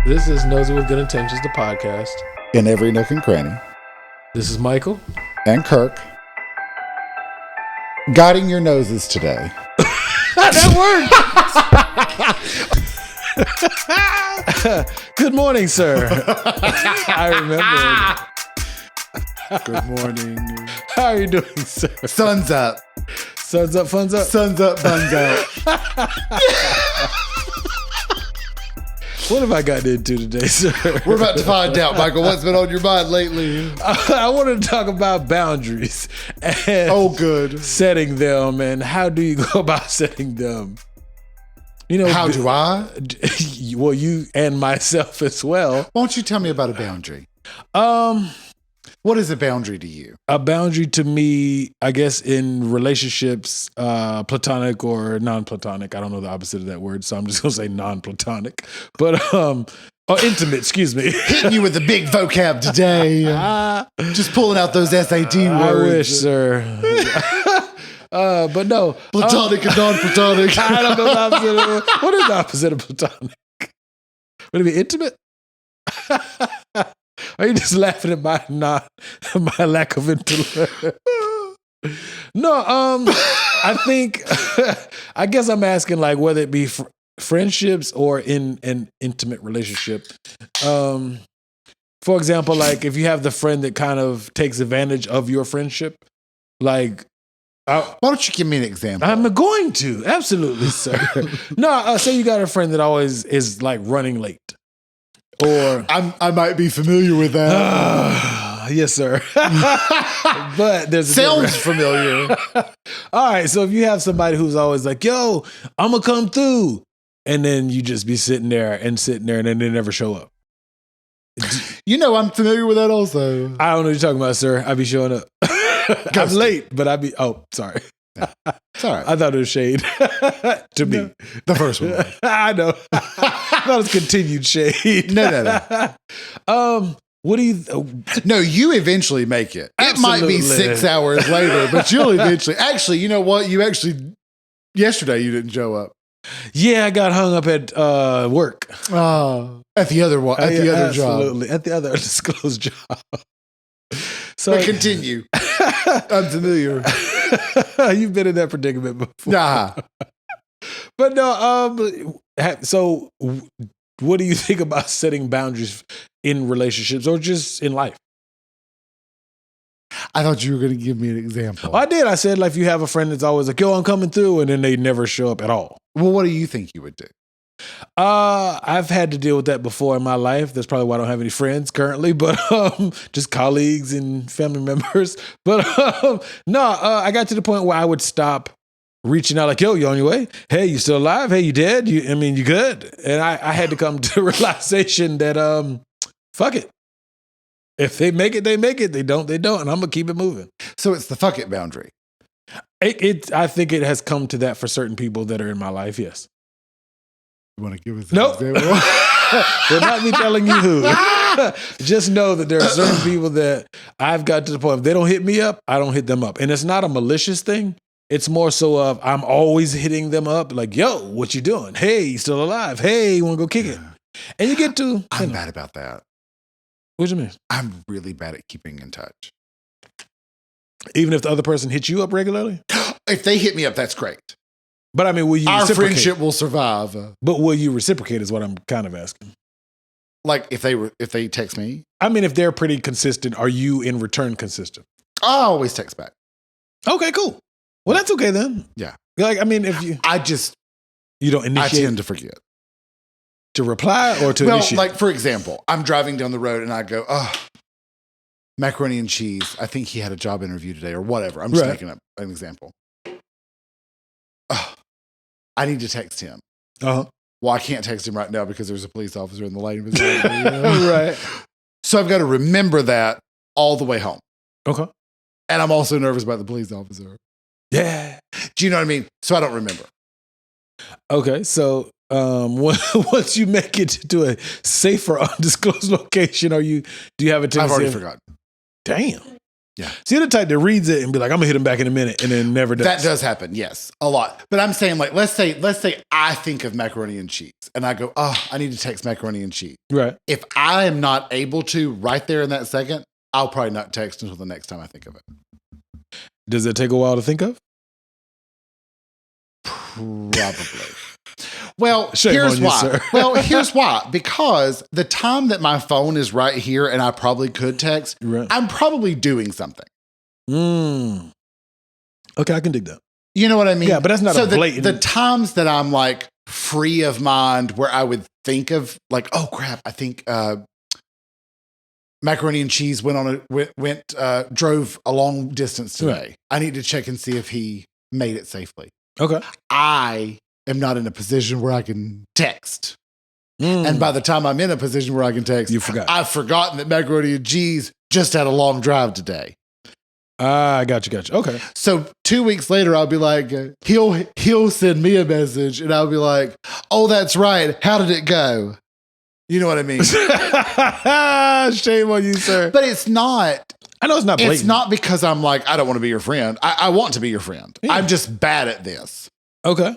This is Nosey with Good Intentions, the podcast. In every nook and cranny. This is Michael. And Kirk. Guiding your noses today. That worked! Good morning, sir. I remember. Good morning. How are you doing, sir? Sun's up. Sun's up, fun's up? Sun's up, buns out. What have I gotten into today, sir? We're about to find out, Michael. What's been on your mind lately? I wanted to talk about boundaries. And good. setting them, and how do you go about setting them? You know, how do I? Well, you and myself as well. Why don't you tell me about a boundary? What is a boundary to you? A boundary to me, I guess, in relationships, platonic or non-platonic. I don't know the opposite of that word, so I'm just gonna say non-platonic. But or intimate, excuse me. Hitting you with the big vocab today. Just pulling out those SAT words. I wish, sir. But no. Platonic and non-platonic. I don't know the opposite of what is the opposite of platonic? Would it be intimate? Are you just laughing at my lack of intellect? No, I think I guess I'm asking, like, whether it be friendships or in an intimate relationship. For example, like if you have the friend that kind of takes advantage of your friendship, like. Why don't you give me an example? I'm going to, absolutely, sir. No, say you got a friend that always is like running late. Or I might be familiar with that. Yes, sir. But there's sounds familiar. All right, so if you have somebody who's always like, "Yo, I'm gonna come through," and then you just be sitting there, and then they never show up. You know, I'm familiar with that also. I don't know what you're talking about, sir. I be showing up. I'm late, but I be. Oh, sorry. Yeah. It's all right. I thought it was shade to me. The first one. I know. I thought it was continued shade. No. What do you? No, you eventually make it. Absolutely. It might be 6 hours later, but you'll eventually. Actually, you know what? Yesterday you didn't show up. Yeah, I got hung up at work. At the other one. At the other job. Absolutely. At the other undisclosed job. So but continue. I'm familiar. You've been in that predicament before. Nah. But no, so what do you think about setting boundaries in relationships or just in life? I thought you were going to give me an example. Oh, I did. I said, like, if you have a friend that's always like, "Yo, I'm coming through," and then they never show up at all. Well, what do you think you would do? I've had to deal with that before in my life. That's probably why I don't have any friends currently, but just colleagues and family members. But I got to the point where I would stop reaching out like, "Yo, you on your way? Hey, you still alive? Hey, you dead? You good?" And I had to come to the realization that fuck it. If they make it, they make it. They don't, they don't. And I'm gonna keep it moving. So it's the fuck it boundary. I think it has come to that for certain people that are in my life. Yes. You want to give us nope. an example? Will not be telling you who. Just know that there are certain people that I've got to the point, if they don't hit me up, I don't hit them up. And it's not a malicious thing. It's more so of I'm always hitting them up like, "Yo, what you doing? Hey, you still alive? Hey, you want to go kick it?" And you get to... I'm bad about that. What do you mean? I'm really bad at keeping in touch. Even if the other person hits you up regularly? If they hit me up, that's great. But I mean, will you Our reciprocate? friendship will survive. But will you reciprocate is what I'm kind of asking. Like if they text me? I mean, if they're pretty consistent, are you in return consistent? I always text back. Okay, cool. Well, that's okay then. Yeah. Like, I mean, if you... You don't initiate... I tend to forget. To reply or to initiate? Like, for example, I'm driving down the road and I go, macaroni and cheese. I think he had a job interview today or whatever. I'm just making up an example. I need to text him. Uh-huh. Well, I can't text him right now because there's a police officer in the lane of his road. Right. So I've got to remember that all the way home. Okay. And I'm also nervous about the police officer. Yeah. Do you know what I mean? So I don't remember. Okay. So once you make it to a safer undisclosed location, do you have a tendency? I've already forgotten. Damn. Yeah. So you're the type that reads it and be like, I'm gonna hit him back in a minute, and then never does. That does happen, yes, a lot. But I'm saying, like, let's say I think of macaroni and cheese, and I go, oh, I need to text macaroni and cheese. Right. If I am not able to right there in that second, I'll probably not text until the next time I think of it. Does it take a while to think of? Probably. Well, Shame here's on you, why. sir. Well, here's why. Because the time that my phone is right here and I probably could text, Right. I'm probably doing something. Okay, I can dig that. You know what I mean? Yeah, but that's not a blatant. The times that I'm like free of mind where I would think of like, oh crap, I think macaroni and cheese drove a long distance today. Right. I need to check and see if he made it safely. Okay. I am not in a position where I can text. And by the time I'm in a position where I can text, You forgot. I've forgotten that macaroni and cheese just had a long drive today. I got you. Okay. So 2 weeks later, I'll be like, he'll send me a message and I'll be like, oh, that's right. How did it go? You know what I mean? Shame on you, sir. But it's not. I know it's not blatant. It's not because I'm like, I don't want to be your friend. I want to be your friend. Yeah. I'm just bad at this. Okay.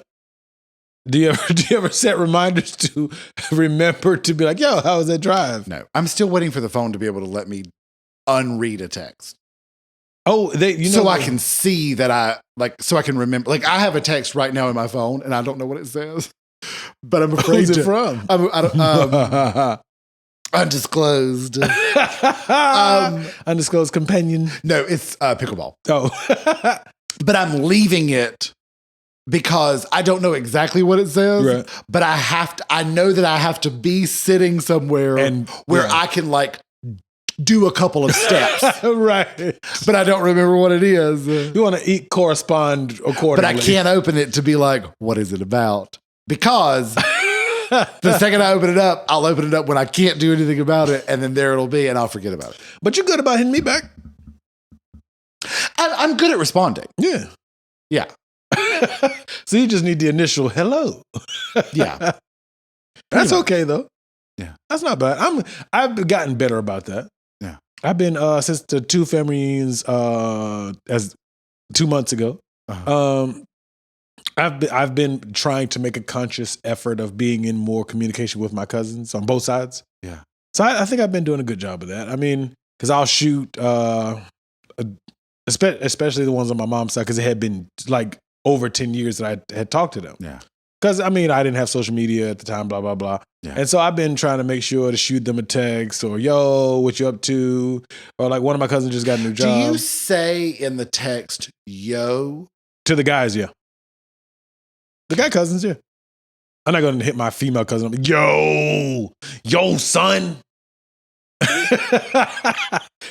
Do you ever set reminders to remember to be like, yo, how was that drive? No, I'm still waiting for the phone to be able to let me unread a text. Oh, so I can see that so I can remember. Like I have a text right now in my phone and I don't know what it says, but I'm afraid Who's it from? Undisclosed. Undisclosed companion. No, it's pickleball. Oh. But I'm leaving it because I don't know exactly what it says, right. But I know that I have to be sitting somewhere where I can like do a couple of steps. Right. But I don't remember what it is. You want to correspond accordingly. But I can't open it to be like, what is it about? Because the second I open it up, I'll open it up when I can't do anything about it. And then there it'll be, and I'll forget about it. But you're good about hitting me back. I'm good at responding. Yeah. Yeah. So you just need the initial hello. Yeah. That's okay though. Yeah. That's not bad. I've gotten better about that. Yeah. I've been since the two families as 2 months ago. Uh-huh. I've been trying to make a conscious effort of being in more communication with my cousins on both sides. Yeah. So I think I've been doing a good job of that. I mean, because I'll shoot, especially the ones on my mom's side, because it had been like over 10 years that I had talked to them. Yeah. Because, I mean, I didn't have social media at the time, blah, blah, blah. Yeah. And so I've been trying to make sure to shoot them a text or, yo, what you up to? Or like one of my cousins just got a new job. Do you say in the text, yo? To the guys, yeah. The guy cousins, yeah. I'm not going to hit my female cousin. I'm like, yo, son.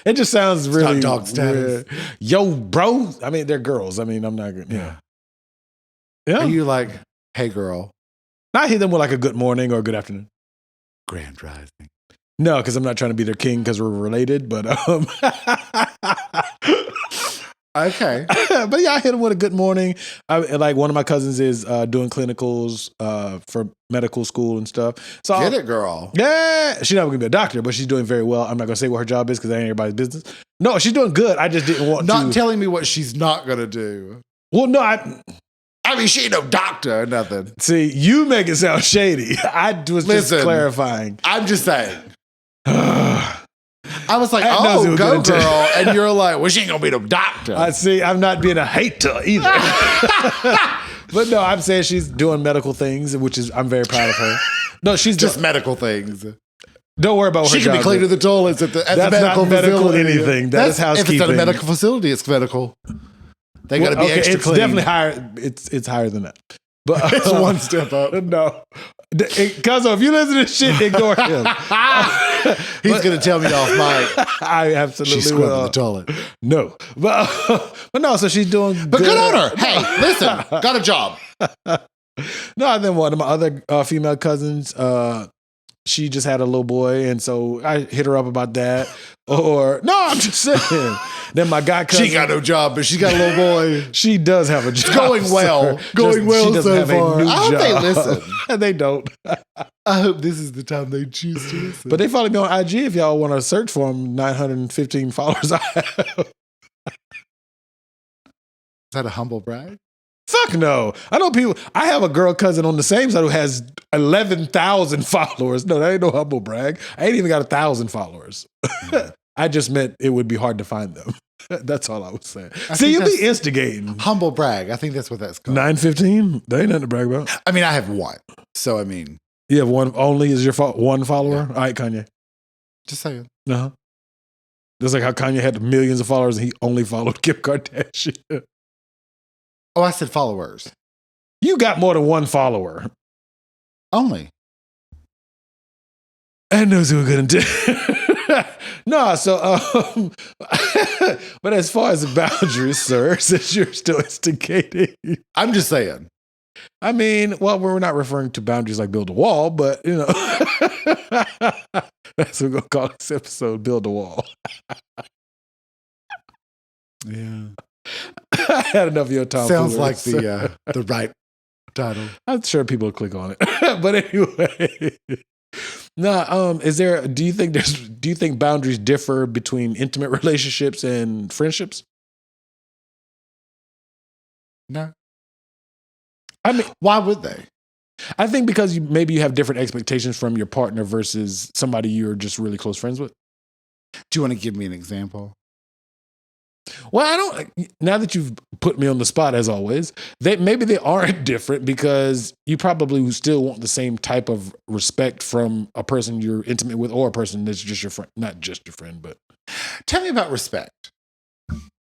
It just sounds really dog status. weird. Yo, bro. I mean, they're girls. I mean, I'm not going to. Yeah. Are you like, hey, girl? I hit them with like a good morning or a good afternoon. Grand rising. No, because I'm not trying to be their king because we're related, but okay. But yeah, I hit them with a good morning. Like one of my cousins is doing clinicals for medical school and stuff. So get it, girl. Yeah, she's not going to be a doctor, but she's doing very well. I'm not going to say what her job is because that ain't everybody's business. No, she's doing good. I just didn't want not telling me what she's not going to do. Well, no, I mean, she ain't no doctor or nothing. See, you make it sound shady. I was just clarifying. I'm just saying. I was like, oh, go girl. And you're like, well, she ain't going to be no doctor. I see. I'm not being a hater either. But no, I'm saying she's doing medical things, which is, I'm very proud of her. No, she's just medical things. Don't worry about what she can be cleaning the toilets at the medical not medical facility. Anything. That's housekeeping. If it's at a medical facility, it's medical. They got to be extra clean. It's definitely higher. It's higher than that. But it's one step up. No. Cuzzo, if you listen to this shit, ignore him. He's going to tell me off mic. I absolutely she's will. The toilet. No. But no, so she's doing But good on her. Hey, listen, got a job. No, then one of my other female cousins, she just had a little boy, and so I hit her up about that. Or, no, I'm just saying. Then my guy cousin. She got no job, but she got a little boy. She does have a job. It's going well. Going well so far. I hope they listen. They don't. I hope this is the time they choose to listen. But they follow me on IG if y'all want to search for them. 915 followers I have. that a humble brag? Fuck no. I know people. I have a girl cousin on the same side who has 11,000 followers. No, that ain't no humble brag. I ain't even got 1,000 followers. I just meant it would be hard to find them. That's all I was saying. See, you be instigating. Humble brag. I think that's what that's called. 915? That ain't nothing to brag about. I mean, I have one. So, I mean. You have one only is your one follower? Yeah. All right, Kanye. Just saying. Uh-huh. That's like how Kanye had millions of followers and he only followed Kim Kardashian. Oh, I said followers. You got more than one follower. Only. I knows who we're going to do. No, so, but as far as the boundaries, sir, since you're still instigating. I'm just saying. I mean, well, we're not referring to boundaries like build a wall, but, you know. That's what we're going to call this episode, Build a Wall. Yeah. I had enough of your time. Sounds like the right title. I'm sure people will click on it. But anyway. Do you think boundaries differ between intimate relationships and friendships? No. I mean, why would they? I think because maybe you have different expectations from your partner versus somebody you're just really close friends with. Do you want to give me an example? Well, now that you've put me on the spot, as always, maybe they aren't different because you probably still want the same type of respect from a person you're intimate with or a person that's just your friend, not just your friend, but. Tell me about respect.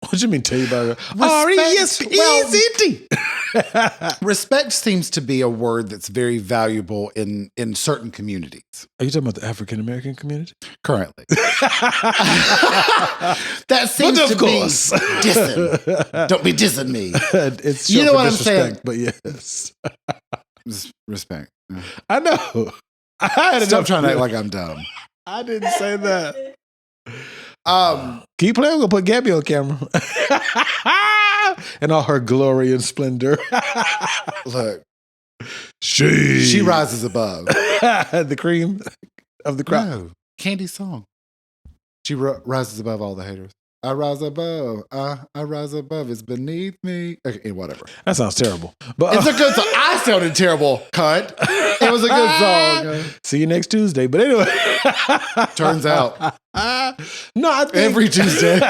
What do you mean tell you about it? Respect seems to be a word that's very valuable in certain communities. Are you talking about the African American community? Currently. That seems to be dissing. Don't be dissing me. It's you know what I'm saying? But yes. Respect. Yeah. I know. Stop trying to act like I'm dumb. I didn't say that. Keep playing. We're gonna put Gabby on camera. In all her glory and splendor. Look. She rises above. The cream of the crop. No. Candy's song. She rises above all the haters. I rise above. I rise above. It's beneath me. Okay, whatever. That sounds terrible. But it's a good song. I sounded terrible, cunt. It was a good song. See you next Tuesday. But anyway. Turns out. No, I think every Tuesday.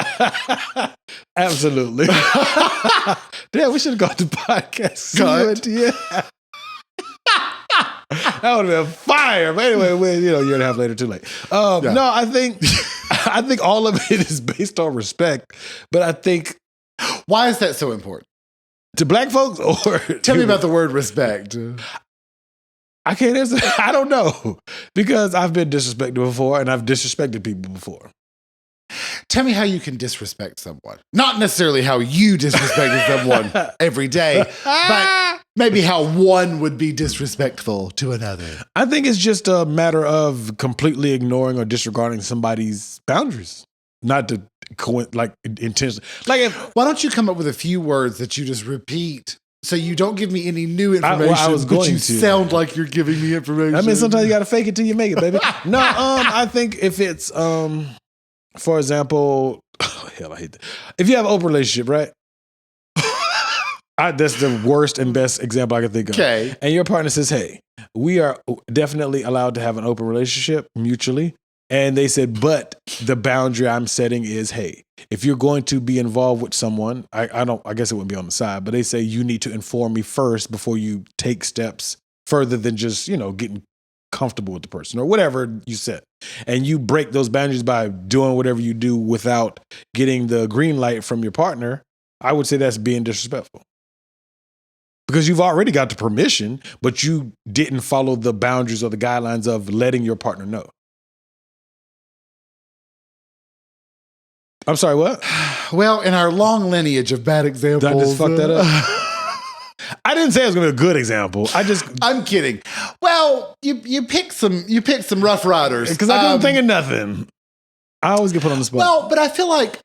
Absolutely. Damn, we should have gone to podcast. Cut. Yeah. That would have been fire. But anyway, year and a half later, too late. No, I think all of it is based on respect. But I think, why is that so important to black folks? Or tell me about the word respect. I can't answer. I don't know because I've been disrespected before, and I've disrespected people before. Tell me how you can disrespect someone. Not necessarily how you disrespected someone every day, but maybe how one would be disrespectful to another. I think it's just a matter of completely ignoring or disregarding somebody's boundaries. Not to intentionally. Why don't you come up with a few words that you just repeat? So you don't give me any new information, but you sound like you're giving me information. I mean, sometimes you got to fake it till you make it, baby. No, I think if it's, for example, hell, I hate that. If you have an open relationship, right? That's the worst and best example I can think of. Okay. And your partner says, hey, we are definitely allowed to have an open relationship mutually. And they said, but the boundary I'm setting is, hey, if you're going to be involved with someone, I guess it wouldn't be on the side, but they say you need to inform me first before you take steps further than just, getting comfortable with the person or whatever you said. And you break those boundaries by doing whatever you do without getting the green light from your partner. I would say that's being disrespectful. Because you've already got the permission, but you didn't follow the boundaries or the guidelines of letting your partner know. I'm sorry, what? Well, in our long lineage of bad examples. Did I just fuck that up? I didn't say it was going to be a good example. I'm kidding. Well, you picked some rough riders. Because I couldn't think of nothing. I always get put on the spot. Well, but I feel like,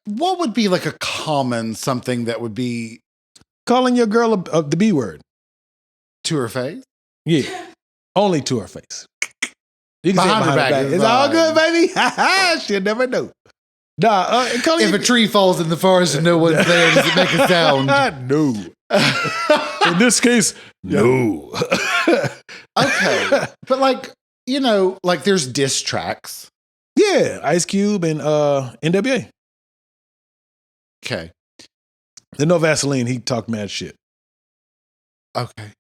what would be like a common something that would be... Calling your girl the B word. To her face? Yeah. Only to her face. You can behind her back. It's all good, baby. She'll never know. If a tree falls in the forest and no one's there, does it make a sound? No. In this case, no. Okay. But like, like there's diss tracks. Yeah, Ice Cube and NWA. Okay. The No Vaseline, he talked mad shit. Okay.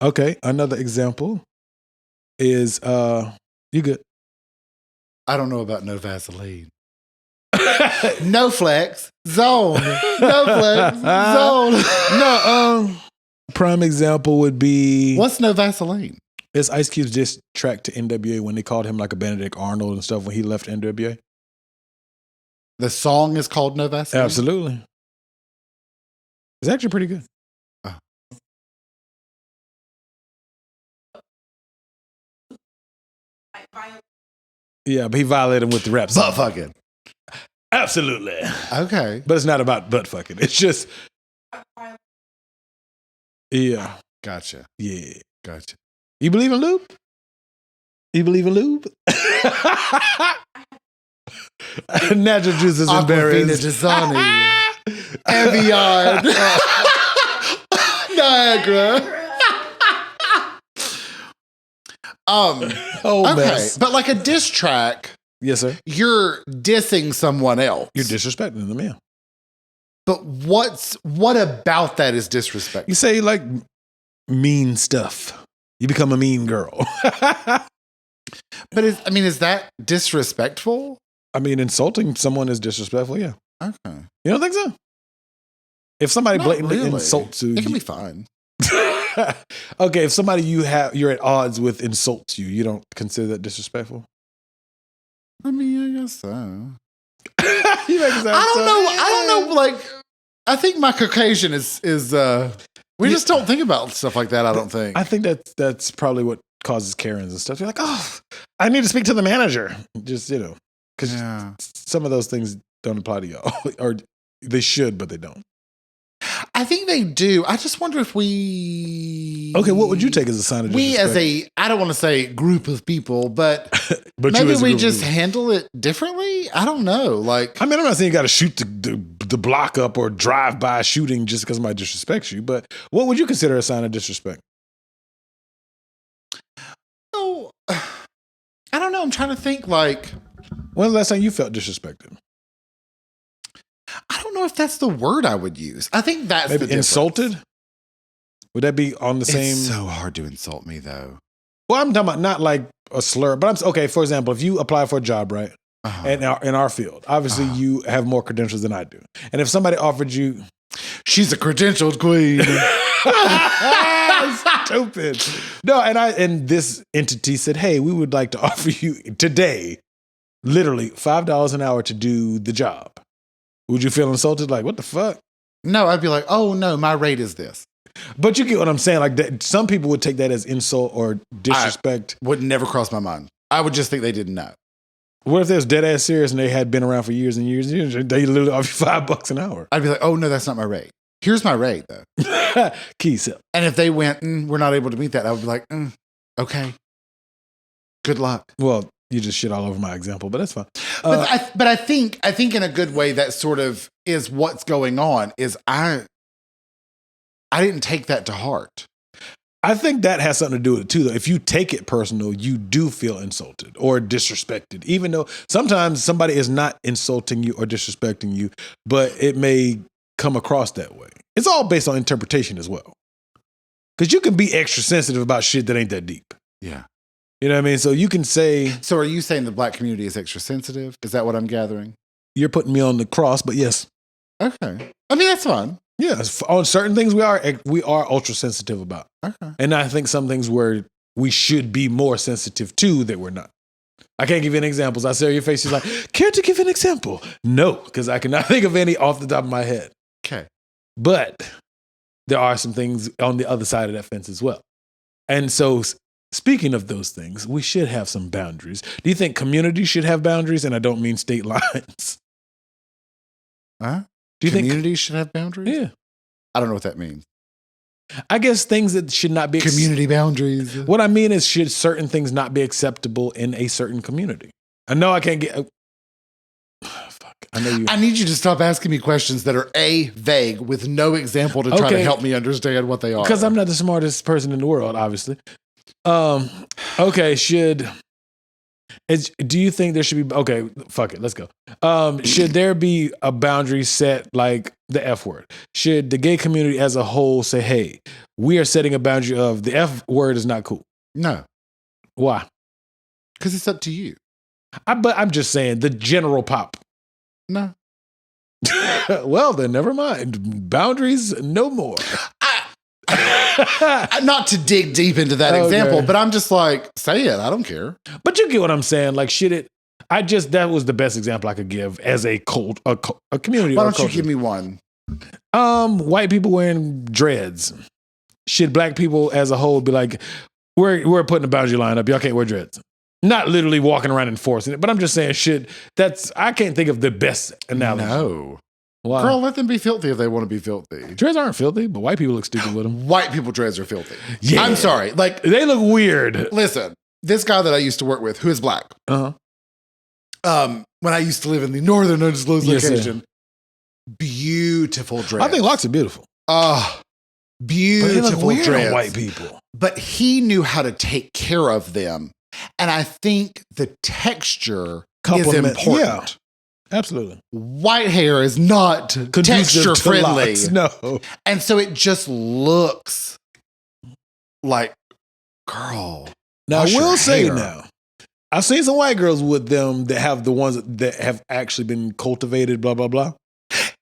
Okay, another example is you good. I don't know about No Vaseline. No flex zone. No flex zone. No, prime example would be what's No Vaseline? It's Ice Cube's diss track to NWA when they called him like a Benedict Arnold and stuff when he left NWA. The song is called No Vaseline? Absolutely. It's actually pretty good. Oh. Yeah, but he violated him with the rap song. Butt fucking. Absolutely. Okay. But it's not about butt fucking. It's just. Yeah. Gotcha. Yeah. Gotcha. You believe in lube? You believe in lube? Natural juice is embarrassed. Evian. Niagara. Okay. Mess. But like a diss track. Yes, sir. You're dissing someone else. You're disrespecting them, yeah. But what about that is disrespectful? You say like mean stuff. You become a mean girl. But is that disrespectful? I mean, insulting someone is disrespectful, yeah. Okay. You don't think so? If somebody Not blatantly really. insults you, it can be fine. Okay, if somebody you're at odds with insults you, you don't consider that disrespectful? I mean, I guess so. You make it sound I don't know. Like, I think my Caucasian is we just don't think about stuff like that. I don't think. I think that's probably what causes Karens and stuff. You're like, oh, I need to speak to the manager. Just because some of those things don't apply to y'all, or they should, but they don't. I think they do. I just wonder if we. Okay, what would you take as a sign of disrespect? We as I don't want to say group of people, but maybe we just handle it differently. I don't know. Like, I mean, I'm not saying you got to shoot the block up or drive by shooting just because somebody disrespects you, but what would you consider a sign of disrespect? Oh, I don't know. I'm trying to think. Like, when's the last time you felt disrespected? I don't know if that's the word I would use. I think that's maybe the insulted. Would that be on the same? It's so hard to insult me, though. Well, I'm talking about not like a slur, but okay. For example, if you apply for a job, right, in our field, obviously you have more credentials than I do, and if somebody offered you, she's a credentialed queen. Stupid. No, and this entity said, hey, we would like to offer you today, literally $5 an hour to do the job. Would you feel insulted? Like, what the fuck? No, I'd be like, oh no, my rate is this. But you get what I'm saying. Like, that, some people would take that as insult or disrespect. Would never cross my mind. I would just think they didn't know. What if they was dead ass serious and they had been around for years and years and years? They literally offer you $5 an hour. I'd be like, oh no, that's not my rate. Here's my rate though. Keys up. And if they went, we're not able to meet that, I would be like, okay. Good luck. Well, you just shit all over my example, but that's fine. But I think in a good way that sort of is what's going on. Is I didn't take that to heart. I think that has something to do with it too, though. If you take it personal, you do feel insulted or disrespected, even though sometimes somebody is not insulting you or disrespecting you, but it may come across that way. It's all based on interpretation as well. Because you can be extra sensitive about shit that ain't that deep. Yeah. You know what I mean? So you can say... So are you saying the black community is extra sensitive? Is that what I'm gathering? You're putting me on the cross, but yes. Okay. I mean, that's fine. Yes. On certain things we are ultra sensitive about. Okay. And I think some things where we should be more sensitive to that we're not. I can't give you any examples. I see your face. You're like, care to give an example? No, because I cannot think of any off the top of my head. Okay. But there are some things on the other side of that fence as well. And so... Speaking of those things, we should have some boundaries. Do you think communities should have boundaries? And I don't mean state lines. Huh? Do you think communities should have boundaries? Yeah. I don't know what that means. I guess things that should not be... Community boundaries. What I mean is, should certain things not be acceptable in a certain community? I know I can't get... fuck. I know you. I need you to stop asking me questions that are vague with no example to try to help me understand what they are. Because I'm not the smartest person in the world, obviously. Okay, do you think there should be, okay, fuck it, let's go. Should there be a boundary set like the F word? Should the gay community as a whole say, hey, we are setting a boundary of the F word is not cool? No. Why? Because it's up to you. But I'm just saying, the general pop. No. Well, then never mind. Boundaries, no more. Not to dig deep into that example, but I'm just like, say it. I don't care. But you get what I'm saying. Like, that was the best example I could give as a cult, a community. Why don't you give me one? White people wearing dreads. Should black people as a whole be like, we're putting a boundary line up. Y'all can't wear dreads. Not literally walking around enforcing it, but I'm just saying I can't think of the best analogy. No. Why? Girl, let them be filthy if they want to be filthy. Dreads aren't filthy, but white people look stupid with them. White people dreads are filthy. Yeah. I'm sorry. Like, they look weird. Listen, this guy that I used to work with, who is black, when I used to live in the northern undisclosed location, beautiful dreads. I think locks are beautiful. Beautiful but they look weird dreads. on white people. But he knew how to take care of them. And I think the texture is important. Yeah, absolutely. White hair is not texture friendly. No. And so it just looks like, girl. Now, I will say now, I've seen some white girls with them that have the ones that have actually been cultivated, blah, blah, blah.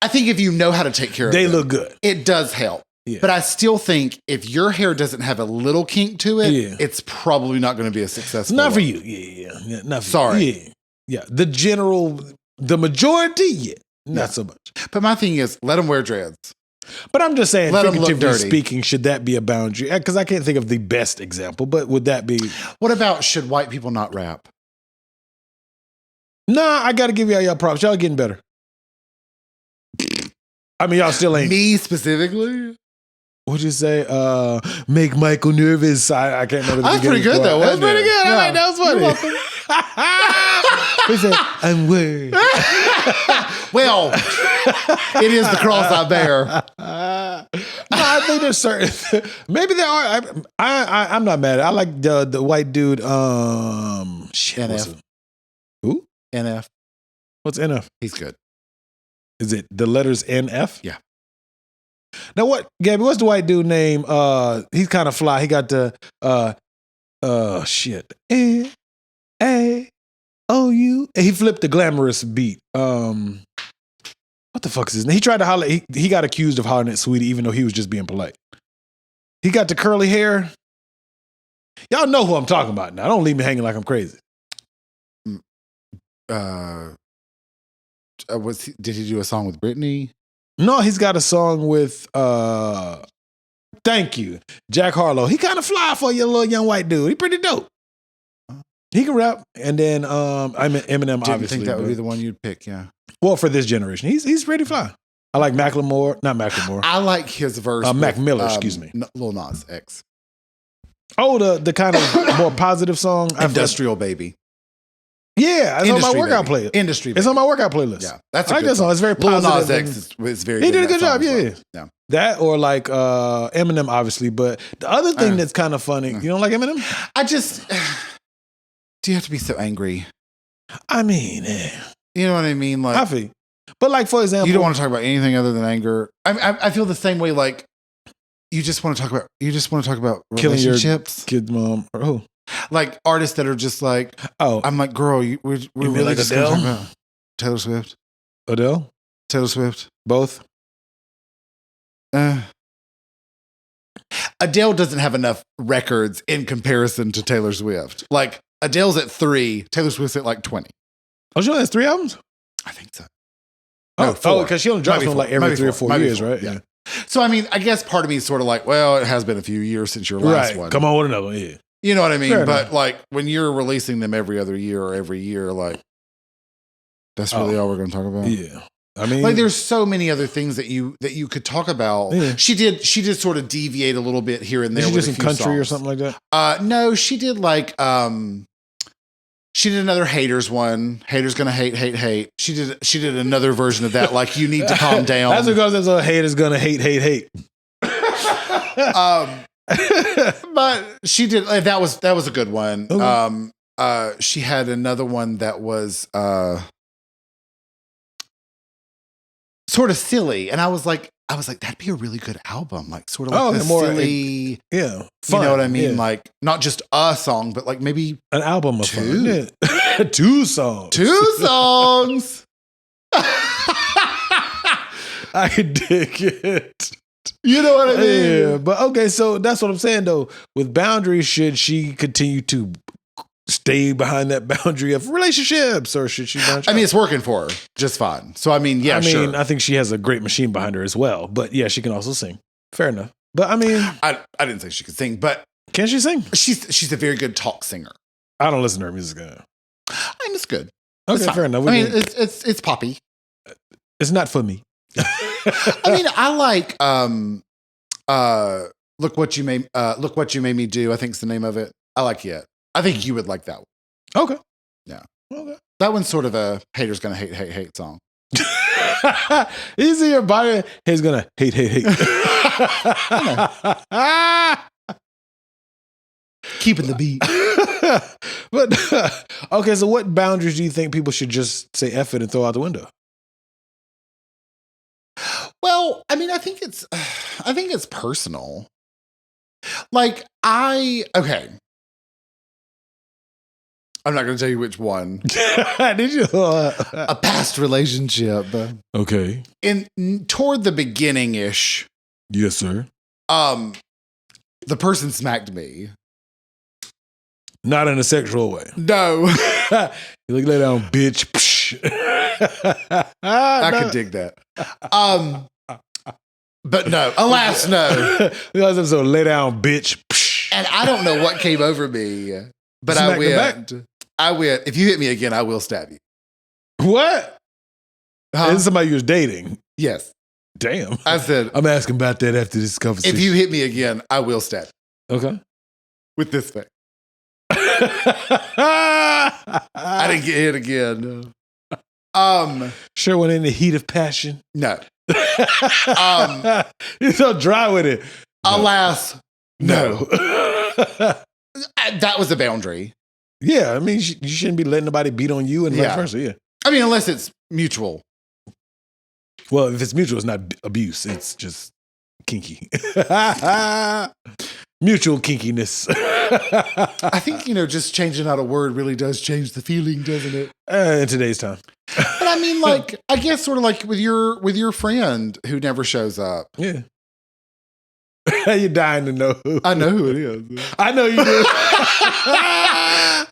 I think if you know how to take care of them, they look good. It does help. Yeah. But I still think if your hair doesn't have a little kink to it, it's probably not going to be a successful. Not for you. Yeah. Not for Sorry. You. Yeah. The majority, not so much. But my thing is, let them wear dreads. But I'm just saying, figuratively speaking, should that be a boundary? Because I can't think of the best example, but would that be? What about should white people not rap? Nah, I got to give y'all props. Y'all getting better. I mean, y'all still ain't. Me specifically? What'd you say? Make Michael nervous. I can't remember. That's pretty good, though. That's pretty good. Yeah. I like that. Was funny. He said, I'm worried. Well, it is the cross I bear. No, I think there's certain. Maybe there are. I'm not mad. I like the white dude. NF. Who? NF. What's NF? He's good. Is it the letters NF? Yeah. Now what, Gabby, what's the white dude name? He's kind of fly. He got the shit. A-O-U. He flipped the glamorous beat. What the fuck is his name? He tried to holler. He got accused of hollering at Sweetie, even though he was just being polite. He got the curly hair. Y'all know who I'm talking about now. Don't leave me hanging like I'm crazy. Did he do a song with Britney? No, he's got a song with thank you, Jack Harlow. He kind of fly for your little young white dude. He pretty dope. He can rap. And then Eminem, Didn't obviously. think that would be the one you'd pick, yeah. Well, for this generation. He's pretty fly. I like Macklemore. Not Macklemore. I like his verse. Mac Miller, excuse me. Lil Nas X. Oh, the kind of more positive song. Industrial Baby. Yeah, it's on my workout playlist. Industry Baby. It's on my workout playlist. Yeah, that's I like that song. It's very positive. Lil Nas X is very good. He did a good job, well. Yeah. That or like Eminem, obviously. But the other thing that's kind of funny, you don't like Eminem? Do you have to be so angry? I mean, you know what I mean? Like, I feel. But like, for example, you don't want to talk about anything other than anger. I feel the same way. Like, you just want to talk about relationships, kid's mom, or who? Like artists that are just like, I'm like, girl, we're really like just Adele? talking about Taylor Swift. Adele? Taylor Swift. Both? Adele doesn't have enough records in comparison to Taylor Swift. Like, Adele's at 3, Taylor Swift's at like 20. Oh, she only has 3 albums? I think so. No, 4. Because she only drops one like every 3 or 4 years, right? Yeah. So, I mean, I guess part of me is sort of like, well, it has been a few years since your last one. Come on with another one, yeah. You know what I mean? Fair but enough. like when you're releasing them every other year or every year, like that's really all we're going to talk about. Yeah, I mean, like there's so many other things that you could talk about. Yeah. She did sort of deviate a little bit here and there. Did she with do a some few country songs. or something like that? No, she did She did another haters one. Haters gonna hate. She did another version of that. Like, you need to calm down. That's because there's a haters gonna hate. But she did. That was a good one. Okay. She had another one that was sort of silly, and I was like, that'd be a really good album. Like, sort of like more silly. Yeah, fun, you know what I mean? Yeah. Like, not just a song, but like maybe an album of two. Fun. Yeah. 2 songs. 2 songs. I can dig it. You know what I mean? Yeah, but okay, so that's what I'm saying though. With boundaries, should she continue to stay behind that boundary of relationships, or should she branch out? I mean, it's working for her just fine. So I mean, yeah, sure. I think she has a great machine behind her as well. But yeah, she can also sing. Fair enough. But I mean, I didn't say she could sing, but can she sing? She's a very good talk singer. I don't listen to her music. I mean, it's good. Okay, it's fair enough. I mean, it's poppy. It's not for me. I mean, I like look what you made me do. I think it's the name of it. I like it. I think you would like that one. Okay. Yeah. Okay. That one's sort of a haters gonna hate song. Easy your body. He's gonna hate. Keeping the beat. But okay, so what boundaries do you think people should just say F it and throw out the window? Well, I mean, I think it's personal. Like, okay. I'm not going to tell you which one. Did you? A past relationship. Okay. Toward the beginning-ish. Yes, sir. The person smacked me. Not in a sexual way. No. You lay down, bitch. I could dig that. But no, alas, no. So lay down, bitch. And I don't know what came over me, but Smack I went, if you hit me again, I will stab you. What? Huh? This is somebody you was dating. Yes. Damn. I said, I'm asking about that after this conversation. if you hit me again, I will stab you. Okay. With this thing. I didn't get hit again. Sure, when in the heat of passion. No. You're so dry with it. No. Alas, no. No. That was a boundary. Yeah, I mean, you shouldn't be letting nobody beat on you and vice versa. Yeah. I mean, unless it's mutual. Well, if it's mutual, it's not abuse. It's just kinky. Mutual kinkiness. I think, just changing out a word really does change the feeling, doesn't it? In today's time. But I mean, like, I guess sort of like with your friend who never shows up. Yeah. You're dying to know who. I know who it is. I know you do.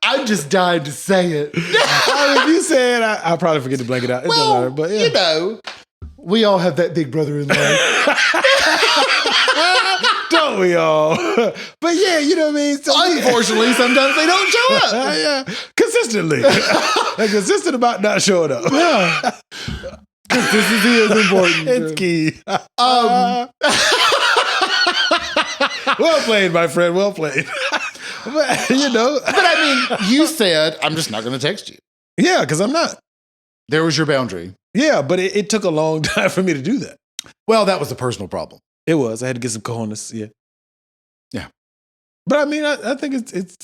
I'm just dying to say it. If you say it, I'll probably forget to blank it out. It doesn't matter, but yeah. We all have that big brother in life. Don't we all? But yeah, you know what I mean? So, unfortunately, sometimes they don't show up. Yeah. Consistently. They're consistent about not showing up. Yeah. Consistency is important. It's key. Well played, my friend. Well played. But, But I mean, you said, I'm just not going to text you. Yeah, because I'm not. There was your boundary. Yeah, but it took a long time for me to do that. Well, that was a personal problem. It was. I had to get some cojones. Yeah. Yeah. But I mean, I think it's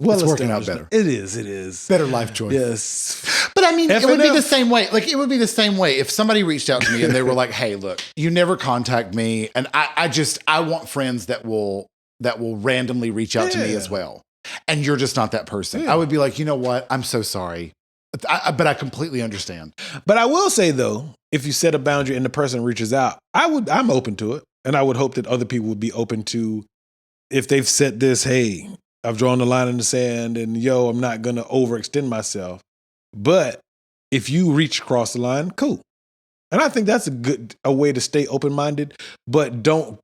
working out better. It is. Better life choice. Yes. But I mean, it would be the same way. Like, it would be the same way if somebody reached out to me and they were like, hey, look, you never contact me. And I want friends that will randomly reach out to me as well. And you're just not that person. Yeah. I would be like, you know what? I'm so sorry. But I completely understand. But I will say though, if you set a boundary and the person reaches out, I'm open to it. And I would hope that other people would be open to, if they've set this, hey, I've drawn the line in the sand and I'm not going to overextend myself. But if you reach across the line, cool. And I think that's a way to stay open-minded, but don't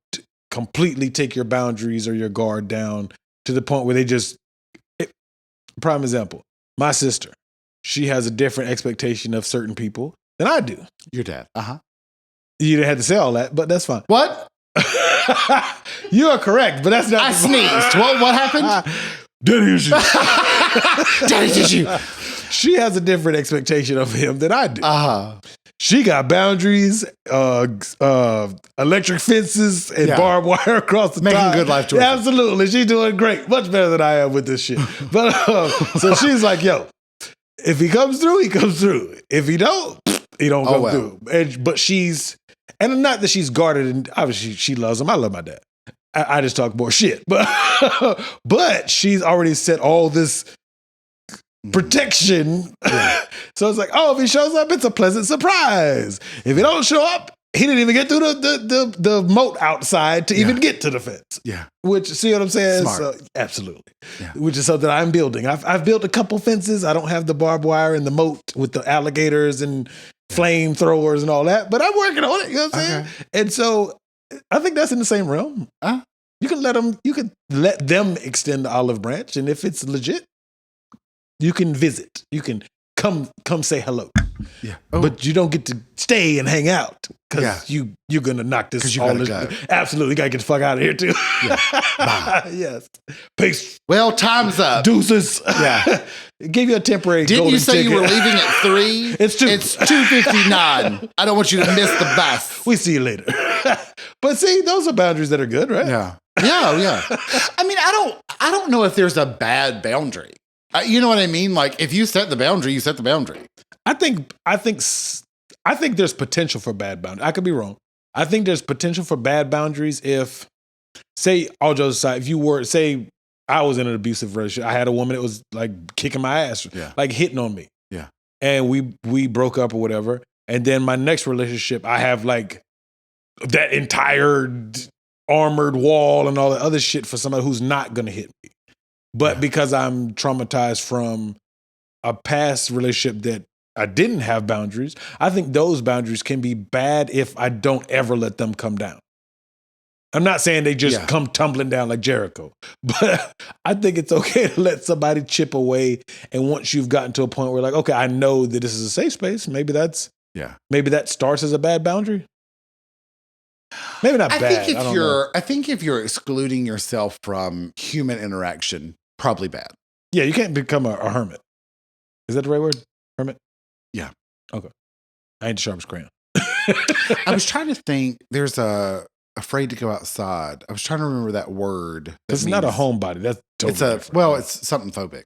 completely take your boundaries or your guard down to the point where prime example, my sister, she has a different expectation of certain people than I do. Your dad. Uh-huh. You didn't have to say all that, but that's fine. What? You are correct, but that's not. I sneezed. What happened? Daddy issues. Daddy issue. She has a different expectation of him than I do. Uh-huh. She got boundaries, electric fences, and barbed wire across the top. Making good life choices. Absolutely. She's doing great. Much better than I am with this shit. But so she's like, yo, if he comes through, he comes through. If he don't, he don't come through. But she's, and not that she's guarded, and obviously she loves him. I love my dad. I just talk more shit. But she's already set all this protection. So it's like, oh, if he shows up, it's a pleasant surprise. If he don't show up, he didn't even get through the moat outside to even get to the fence. Yeah. Which, see what I'm saying? Smart. So, absolutely. Yeah. Which is something I'm building. I've built a couple fences. I don't have the barbed wire and the moat with the alligators and flamethrowers and all that, but I'm working on it. You know what I'm saying? And so I think that's in the same realm. You can let them extend the olive branch, and if it's legit, you can visit. You can come say hello. Yeah. Oh. But you don't get to stay and hang out because you're gonna knock this all this. Absolutely, you gotta get the fuck out of here too. Yeah. Bye. Yes. Peace. Well, time's up. Deuces. Yeah. Gave you a temporary. Didn't you say ticket. You were leaving at 3? It's 2. It's 2:59. I don't want you to miss the bus. We see you later. But see, those are boundaries that are good, right? Yeah. Yeah. I mean, I don't know if there's a bad boundary. You know what I mean? Like, if you set the boundary, you set the boundary. I think there's potential for bad boundaries. I could be wrong. I think there's potential for bad boundaries if, say, all jokes aside, if you were, say, I was in an abusive relationship. I had a woman that was like kicking my ass, like hitting on me. Yeah. And we broke up or whatever. And then my next relationship, I have like that entire armored wall and all the other shit for somebody who's not going to hit me. But because I'm traumatized from a past relationship that I didn't have boundaries, I think those boundaries can be bad if I don't ever let them come down. I'm not saying they just come tumbling down like Jericho, but I think it's okay to let somebody chip away. And once you've gotten to a point where like, okay, I know that this is a safe space, maybe that starts as a bad boundary. Maybe not bad. I think if you're excluding yourself from human interaction, probably bad. Yeah, you can't become a hermit. Is that the right word? Hermit? Yeah. Okay. I ain't the sharpest crayon. I was trying to think. There's afraid to go outside. I was trying to remember that word. It's not a homebody. That's totally it's something phobic.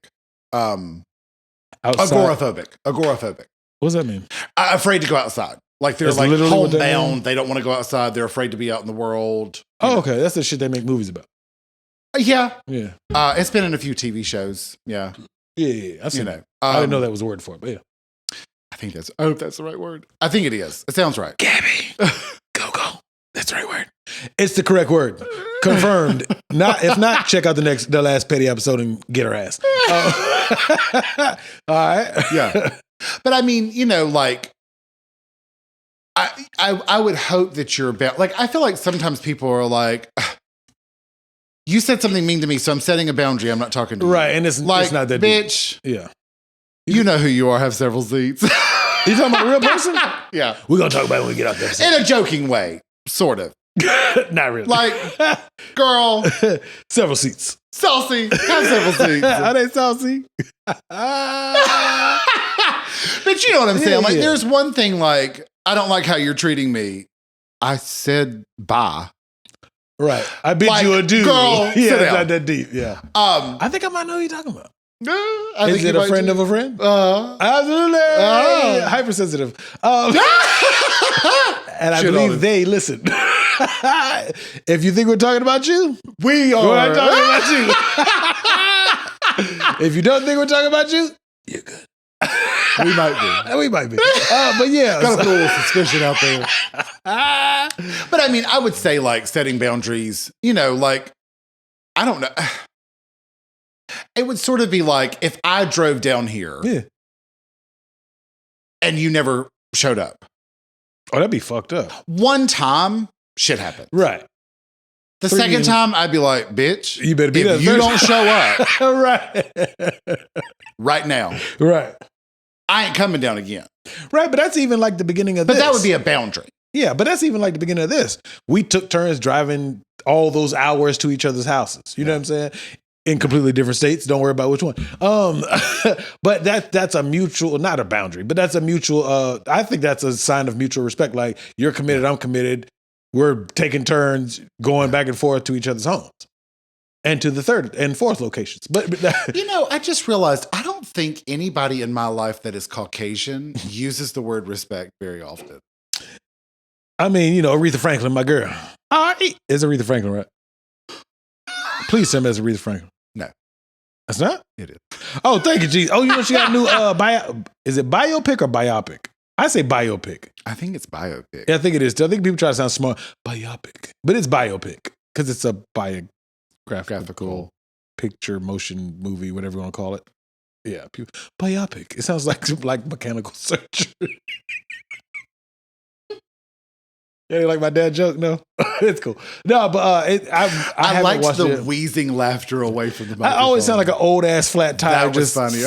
Agoraphobic. Agoraphobic. What does that mean? Afraid to go outside. Like they're like homebound. They don't want to go outside. They're afraid to be out in the world. Oh, okay. That's the shit they make movies about. Yeah. Yeah. It's been in a few TV shows. Yeah. Yeah. I've seen that. I didn't know that was a word for it, but yeah. I hope that's the right word. I think it is. It sounds right. Gabby. Go. That's the right word. It's the correct word. Confirmed. If not, check out the last petty episode and get her ass. All right. Yeah. But I mean, like, I would hope that you're about, like, I feel like sometimes people are like, you said something mean to me, so I'm setting a boundary. I'm not talking to you. Right. And it's not that bitch. Deep. Yeah. You know who you are, have several seats. You talking about a real person? Yeah. We're going to talk about it when we get out there. In a joking way, sort of. Not really. Like, girl. Several seats. Saucy. Have several seats. Are they saucy? But you know what I'm saying? Like, there's one thing, like, I don't like how you're treating me. I said bye. Right. I bid you adieu. Girl, yeah, it's not that deep. Yeah. I think I might know who you're talking about. Is it a friend of a friend? Absolutely. Hypersensitive. And I believe they listen. If you think we're talking about you, we are. We're talking about you. If you don't think we're talking about you, you're good. We might be. But yeah. Got a little suspicion out there. But I mean, I would say like setting boundaries, like, I don't know. It would sort of be like if I drove down here and you never showed up. Oh, that'd be fucked up. One time, shit happened. Right. The second time, I'd be like, bitch, you better be there. If you don't show up right now. Right. I ain't coming down again. Right, but that's even like the beginning of this. But that would be a boundary. Yeah, but that's even like the beginning of this. We took turns driving all those hours to each other's houses. You know what I'm saying? in completely different states. Don't worry about which one. But that's a mutual, not a boundary, but that's a mutual. I think that's a sign of mutual respect. Like you're committed, I'm committed. We're taking turns going back and forth to each other's homes and to the third and fourth locations. But I just realized I don't think anybody in my life that is Caucasian uses the word respect very often. I mean, Aretha Franklin, my girl. All right. It's Aretha Franklin, right? Please tell me it's Aretha Franklin. No. That's not? It is. Oh, thank you, G. Oh, she got a new is it biopic or biopic? I say biopic. I think it's biopic. Yeah, I think it is. I think people try to sound smart. Biopic. But it's biopic because it's a biographical picture, motion movie, whatever you want to call it. Yeah. Biopic. It sounds like mechanical surgery. Yeah, you like my dad joke? No, it's cool. No, but I liked watched the wheezing laughter away from the microphone. I always sound like an old ass flat tire. That was funny.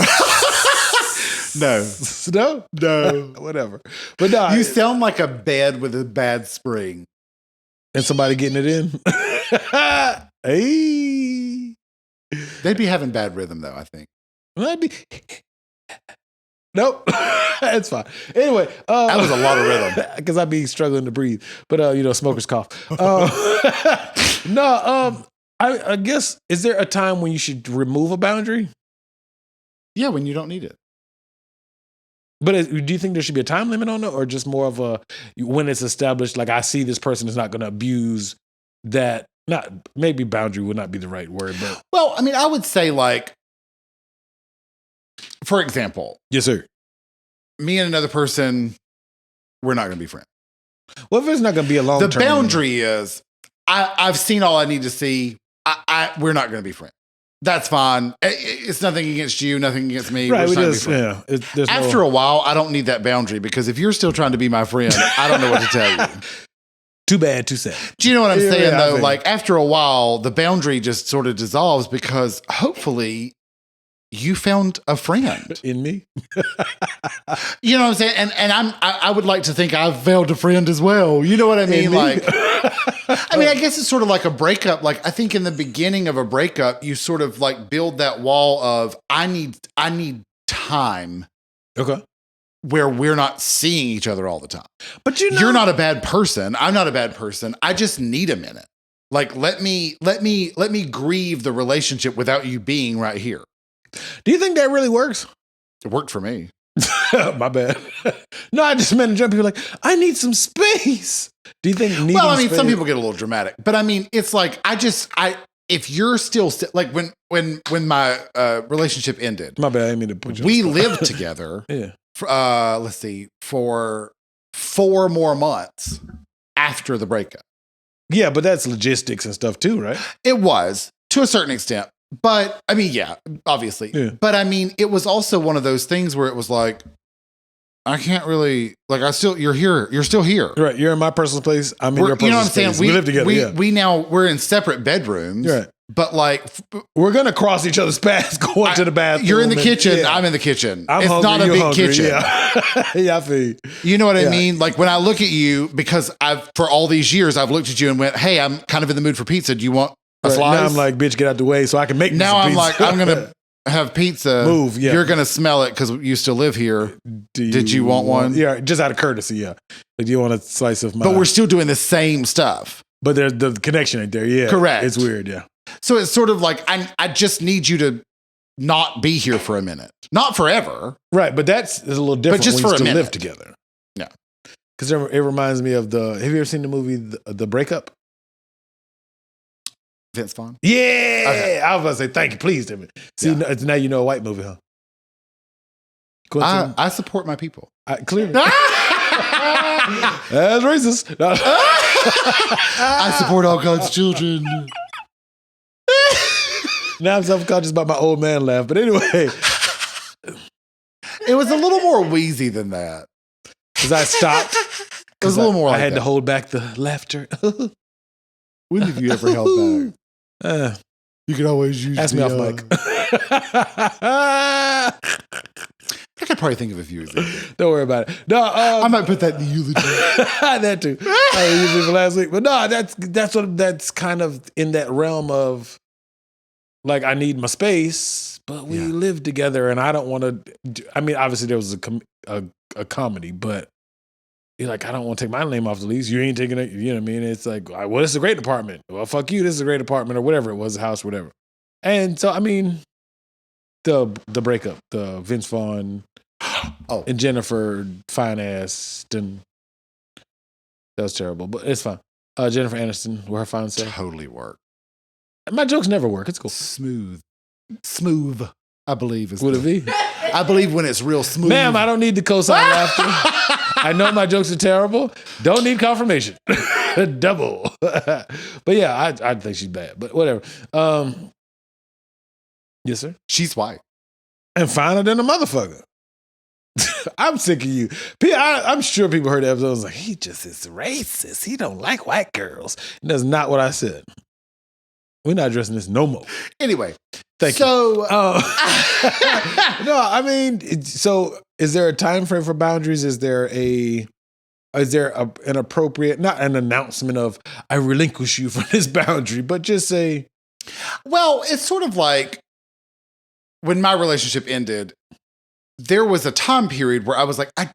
No, whatever. But no, you sound like a bed with a bad spring, and somebody getting it in. Hey, they'd be having bad rhythm though. I think. Maybe. Nope, it's fine. Anyway, that was a lot of rhythm because I'd be struggling to breathe. But smoker's cough. I guess is there a time when you should remove a boundary? Yeah, when you don't need it. But do you think there should be a time limit on it, or just more of a when it's established? Like I see this person is not going to abuse that. Not maybe boundary would not be the right word, but well, I mean, I would say like. For example, yes, sir. Me and another person, we're not going to be friends. Well, if it's not going to be a long term, the boundary is I've seen all I need to see. We're not going to be friends. That's fine. It's nothing against you, nothing against me. Right, yeah. After a while, I don't need that boundary because if you're still trying to be my friend, I don't know what to tell you. Too bad, too sad. Do you know what I'm saying, though? Like, after a while, the boundary just sort of dissolves because hopefully you found a friend. In me? You know what I'm saying? And I would like to think I've found a friend as well. You know what I mean? Like, I mean, I guess it's sort of like a breakup. Like, I think in the beginning of a breakup, you sort of like build that wall of, I need time. Okay. Where we're not seeing each other all the time. But you're not a bad person. I'm not a bad person. I just need a minute. Like, let me grieve the relationship without you being right here. Do you think that really works? It worked for me. My bad. No, I just meant to jump. People like, I need some space. Do you think? Well, I mean, some people get a little dramatic, but I mean, it's like if you're still like when my relationship ended. My bad. I didn't mean to put you. We lived together. Yeah. Let's see, for 4 more months after the breakup. Yeah, but that's logistics and stuff too, right? It was to a certain extent. But I mean, yeah, obviously. Yeah. But I mean, it was also one of those things where it was like, I can't really, like, you're here. You're still here. Right. You're in my personal place. I'm in your personal space. You know what I'm saying? We live together. We're in separate bedrooms. Right. But like, we're going to cross each other's paths going to the bathroom. You're in the kitchen. Yeah. I'm in the kitchen. It's hungry, not a big hungry, kitchen. Yeah. Yeah, I feel you. You know what I mean? Like when I look at you, because for all these years, I've looked at you and went, hey, I'm kind of in the mood for pizza. Do you want a slice? Now I'm like, bitch, get out the way so I can make now I'm pizza. Like, I'm going to have pizza. Move, yeah. You're going to smell it because you still live here. Did you want one? Yeah, just out of courtesy, yeah. But you want a slice of my... But we're still doing the same stuff. But the connection ain't there, yeah. Correct. It's weird, yeah. So it's sort of like, I just need you to not be here for a minute. Not forever. Right, but that's a little different just when for you a minute. Live together. Yeah. Because it reminds me of have you ever seen the movie The Breakup? Vince Vaughn? Yeah. Okay. I was about to say, thank you, please, Timmy. See, now you know a white movie, huh? I support my people. Clearly. That's racist. No. I support all God's children. Now I'm self-conscious about my old man laugh. But anyway. It was a little more wheezy than that. Because I stopped. It was a little more like I had that. to hold back the laughter. When have you ever held back? You can always use ask me off mic. I could probably think of a few examples. Don't worry about it. No, I might put that in the eulogy. That too. I used it for last week. But no, that's kind of in that realm of Like, I need my space, but we live together, and I don't want to. I mean, obviously there was a comedy, but you're like, I don't want to take my name off the lease. You ain't taking it. You know what I mean? It's like, well, this is a great apartment. Well, fuck you. This is a great apartment, or whatever it was, a house, whatever. And so, I mean, the breakup, the Vince Vaughn, and Jennifer fine ass, and that was terrible, but it's fine. Jennifer Aniston, with her fine self, totally work. My jokes never work. It's cool. Smooth, I believe is. Would it be? I believe when it's real smooth. Ma'am, I don't need the cosign laughter. I know my jokes are terrible. Don't need confirmation. Double. But yeah, I think she's bad. But whatever. Yes, sir. She's white and finer than a motherfucker. I'm sick of you. I'm sure people heard the episode. I was like, he just is racist. He don't like white girls. And that's not what I said. We're not addressing this no more. Anyway, thank you. No, I mean, so is there a time frame for boundaries? Is there an appropriate, not an announcement of I relinquish you from this boundary, but just say, well, it's sort of like when my relationship ended. There was a time period where I was like, I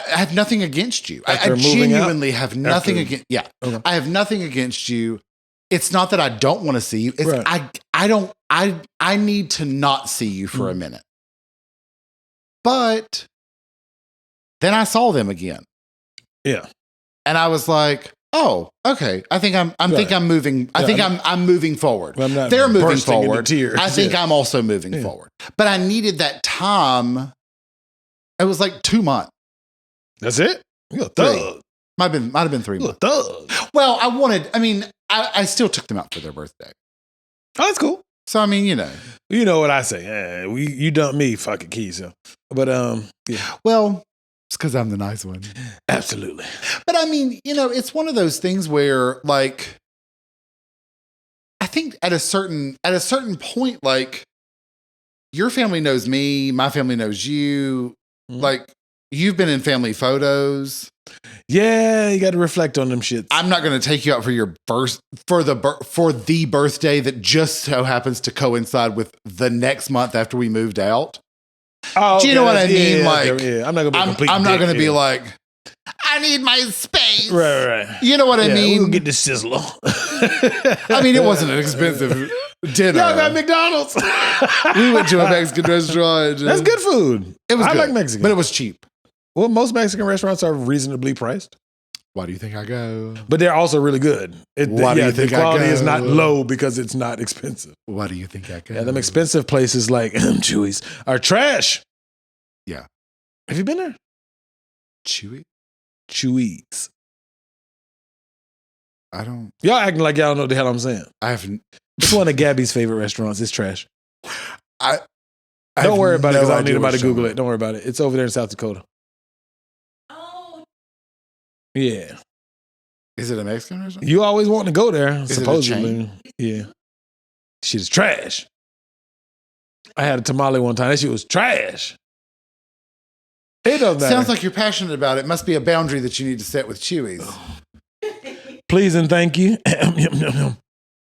have nothing against you. I genuinely have nothing against. Yeah, okay. I have nothing against you. It's not that I don't want to see you. It's I need to not see you for a minute. But then I saw them again. Yeah. And I was like, oh, okay. I think I'm moving. I think I'm moving forward. Well, they're moving forward. I think I'm also moving forward. But I needed that time. It was like 2 months. That's it? You're a thug. Might have been 3 months. Thug. Well, I still took them out for their birthday. Oh, that's cool. So, I mean, you know. You know what I say. You dumped me, fucking keys. So. But, yeah. Well, it's because I'm the nice one. Absolutely. But I mean, you know, it's one of those things where, like, I think at a certain point, like, your family knows me, my family knows you. Mm-hmm. Like, you've been in family photos. Yeah, you got to reflect on them shits. I'm not going to take you out for your for the birthday that just so happens to coincide with the next month after we moved out. Oh, do you know what I mean? Yeah, like, I'm not gonna be complete. I'm not going to be like, I need my space. Right. You know what I mean? We'll get the sizzle. I mean, it wasn't an expensive dinner. Y'all got McDonald's. We went to a Mexican restaurant. That's good food. It was. I like Mexican, but it was cheap. Well, most Mexican restaurants are reasonably priced. Why do you think I go? But they're also really good. Why do you think the quality is not low because it's not expensive. Why do you think I go? Yeah, them expensive places like Chewy's are trash. Yeah. Have you been there? Chewy's. I don't. Y'all acting like y'all don't know what the hell I'm saying. I haven't. It's one of Gabby's favorite restaurants. It's trash. I don't worry about it because I don't need anybody to Google it. Don't worry about it. It's over there in South Dakota. Oh. Yeah. Is it a Mexican restaurant? You always want to go there, is supposedly. It a chain? Yeah. Shit is trash. I had a tamale one time. That shit was trash. It doesn't matter. Sounds like you're passionate about it. Must be a boundary that you need to set with Chewy's. Please and thank you.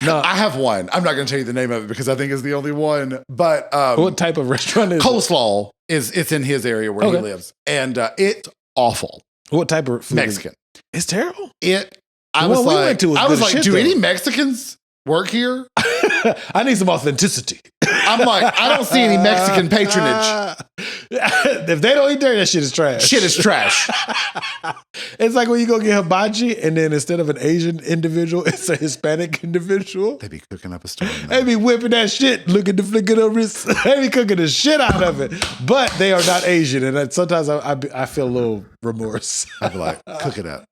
No, I have one. I'm not going to tell you the name of it because I think it's the only one. But what type of restaurant is Coleslaw it's in his area where he lives, and it's awful. What type of food? Mexican. It's terrible. I was like, do any Mexicans work here? I need some authenticity. I'm like, I don't see any Mexican patronage. If they don't eat there, that shit is trash. Shit is trash. It's like when you go get hibachi and then instead of an Asian individual, it's a Hispanic individual. They be cooking up a story. They be whipping that shit, looking to flick it over his. They be cooking the shit out of it. But they are not Asian. And sometimes I feel a little remorse. I'd be like, cook it up.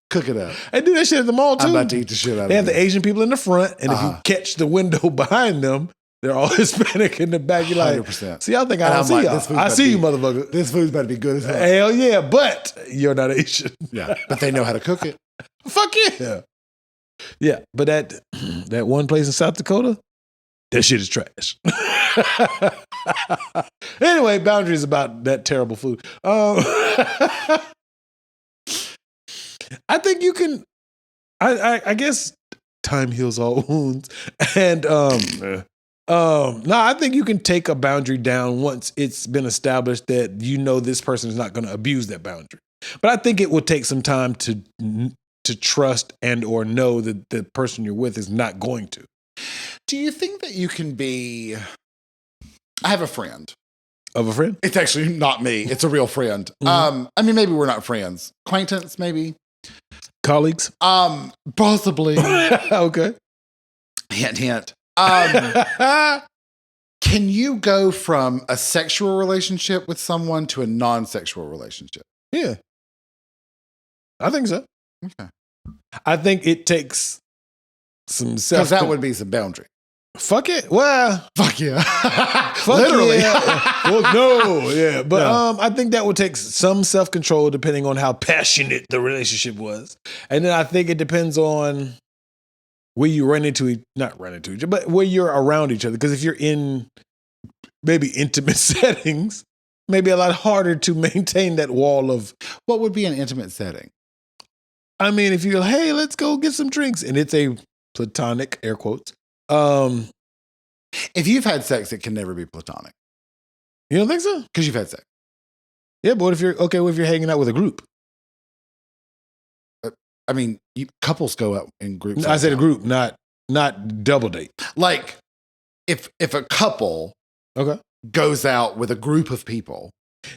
Cook it up. They do that shit at the mall too. I'm about to eat the shit out of it. They have the Asian people in the front, and if you catch the window behind them, they're all Hispanic in the back. You're like, 100%. See, I think I don't see y'all. I see you, motherfucker. This food's about to be good as hell. Hell yeah, but you're not Asian. Yeah, but they know how to cook it. Fuck yeah. Yeah, but that one place in South Dakota, that shit is trash. Anyway, boundaries about that terrible food. I think you can, I guess time heals all wounds. And no, I think you can take a boundary down once it's been established that this person is not going to abuse that boundary. But I think it will take some time to trust and or know that the person you're with is not going to. Do you think that you can be... I have a friend. Of a friend? It's actually not me. It's a real friend. Mm-hmm. I mean, maybe we're not friends. Acquaintance, maybe. Colleagues? Possibly. Okay. Hint, hint. Can you go from a sexual relationship with someone to a non-sexual relationship? Yeah. I think so. Okay. I think it takes some self... Because that would be some boundary. Fuck it. Well... Fuck yeah. Fuck literally. Yeah. Well, no. Yeah. But I think that would take some self-control depending on how passionate the relationship was. And then I think it depends on where you not run into each other, but where you're around each other. Because if you're in maybe intimate settings, maybe a lot harder to maintain that wall of... What would be an intimate setting? I mean, if you're, hey, let's go get some drinks, and it's a platonic, air quotes. If you've had sex, it can never be platonic. You don't think so? Because you've had sex. Yeah, but what if you're hanging out with a group? I mean, couples go out in groups. I said a group, not double date. Like, if a couple goes out with a group of people.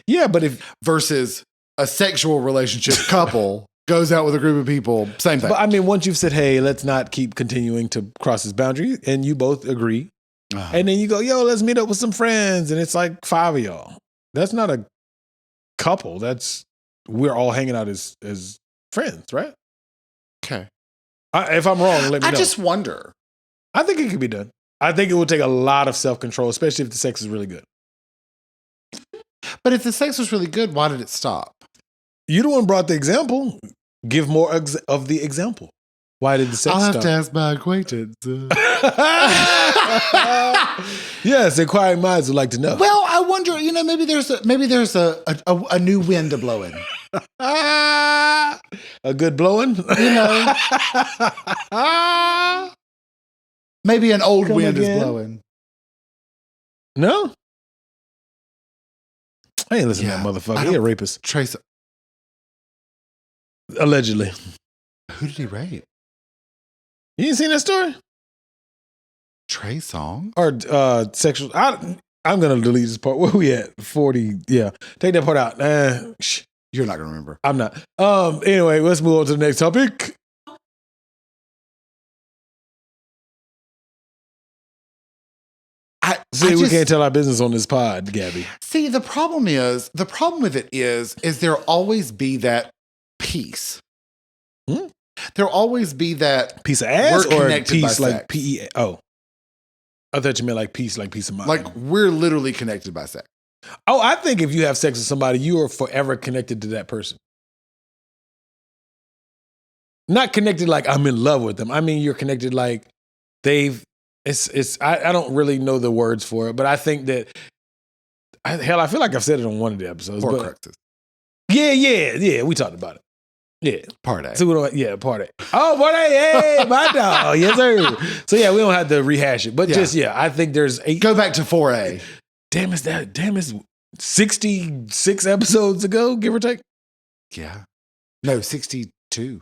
Yeah, but if... Versus a sexual relationship couple... goes out with a group of people, same thing. But I mean, once you've said, hey, let's not keep continuing to cross this boundary, and you both agree, and then you go, yo, let's meet up with some friends, and it's like 5 of y'all. That's not a couple. We're all hanging out as friends, right? Okay. If I'm wrong, let me know. I just wonder. I think it could be done. I think it would take a lot of self-control, especially if the sex is really good. But if the sex was really good, why did it stop? You the one brought the example. Give more of the example. Why did the sex I'll have stop? to ask my acquaintance. Yes, inquiring minds would like to know. Well, I wonder. Maybe there's a new wind to blow in. A good blowing. Maybe an old wind is blowing. No, I ain't listen to that motherfucker. He a rapist. Trace. Allegedly. Who did he rape? You ain't seen that story? Trey Songz? Or sexual... I'm going to delete this part. Where we at? 40. Yeah. Take that part out. You're not going to remember. I'm not. Anyway, let's move on to the next topic. We can't tell our business on this pod, Gabby. See, the problem with it is there'll always be that piece. There'll always be that piece of ass or piece like sex. P-E-A. Oh. I thought you meant like peace of mind. Like we're literally connected by sex. Oh, I think if you have sex with somebody, you are forever connected to that person. Not connected like I'm in love with them. I mean, you're connected like I don't really know the words for it, but I think that, I feel like I've said it on one of the episodes. Yeah, we talked about it. Yeah. Party. So party. Oh, party, hey, my dog. Yes, sir. So yeah, we don't have to rehash it, but I think there's Go back to 4A. Damn, it's 66 episodes ago, give or take? Yeah. No, 62.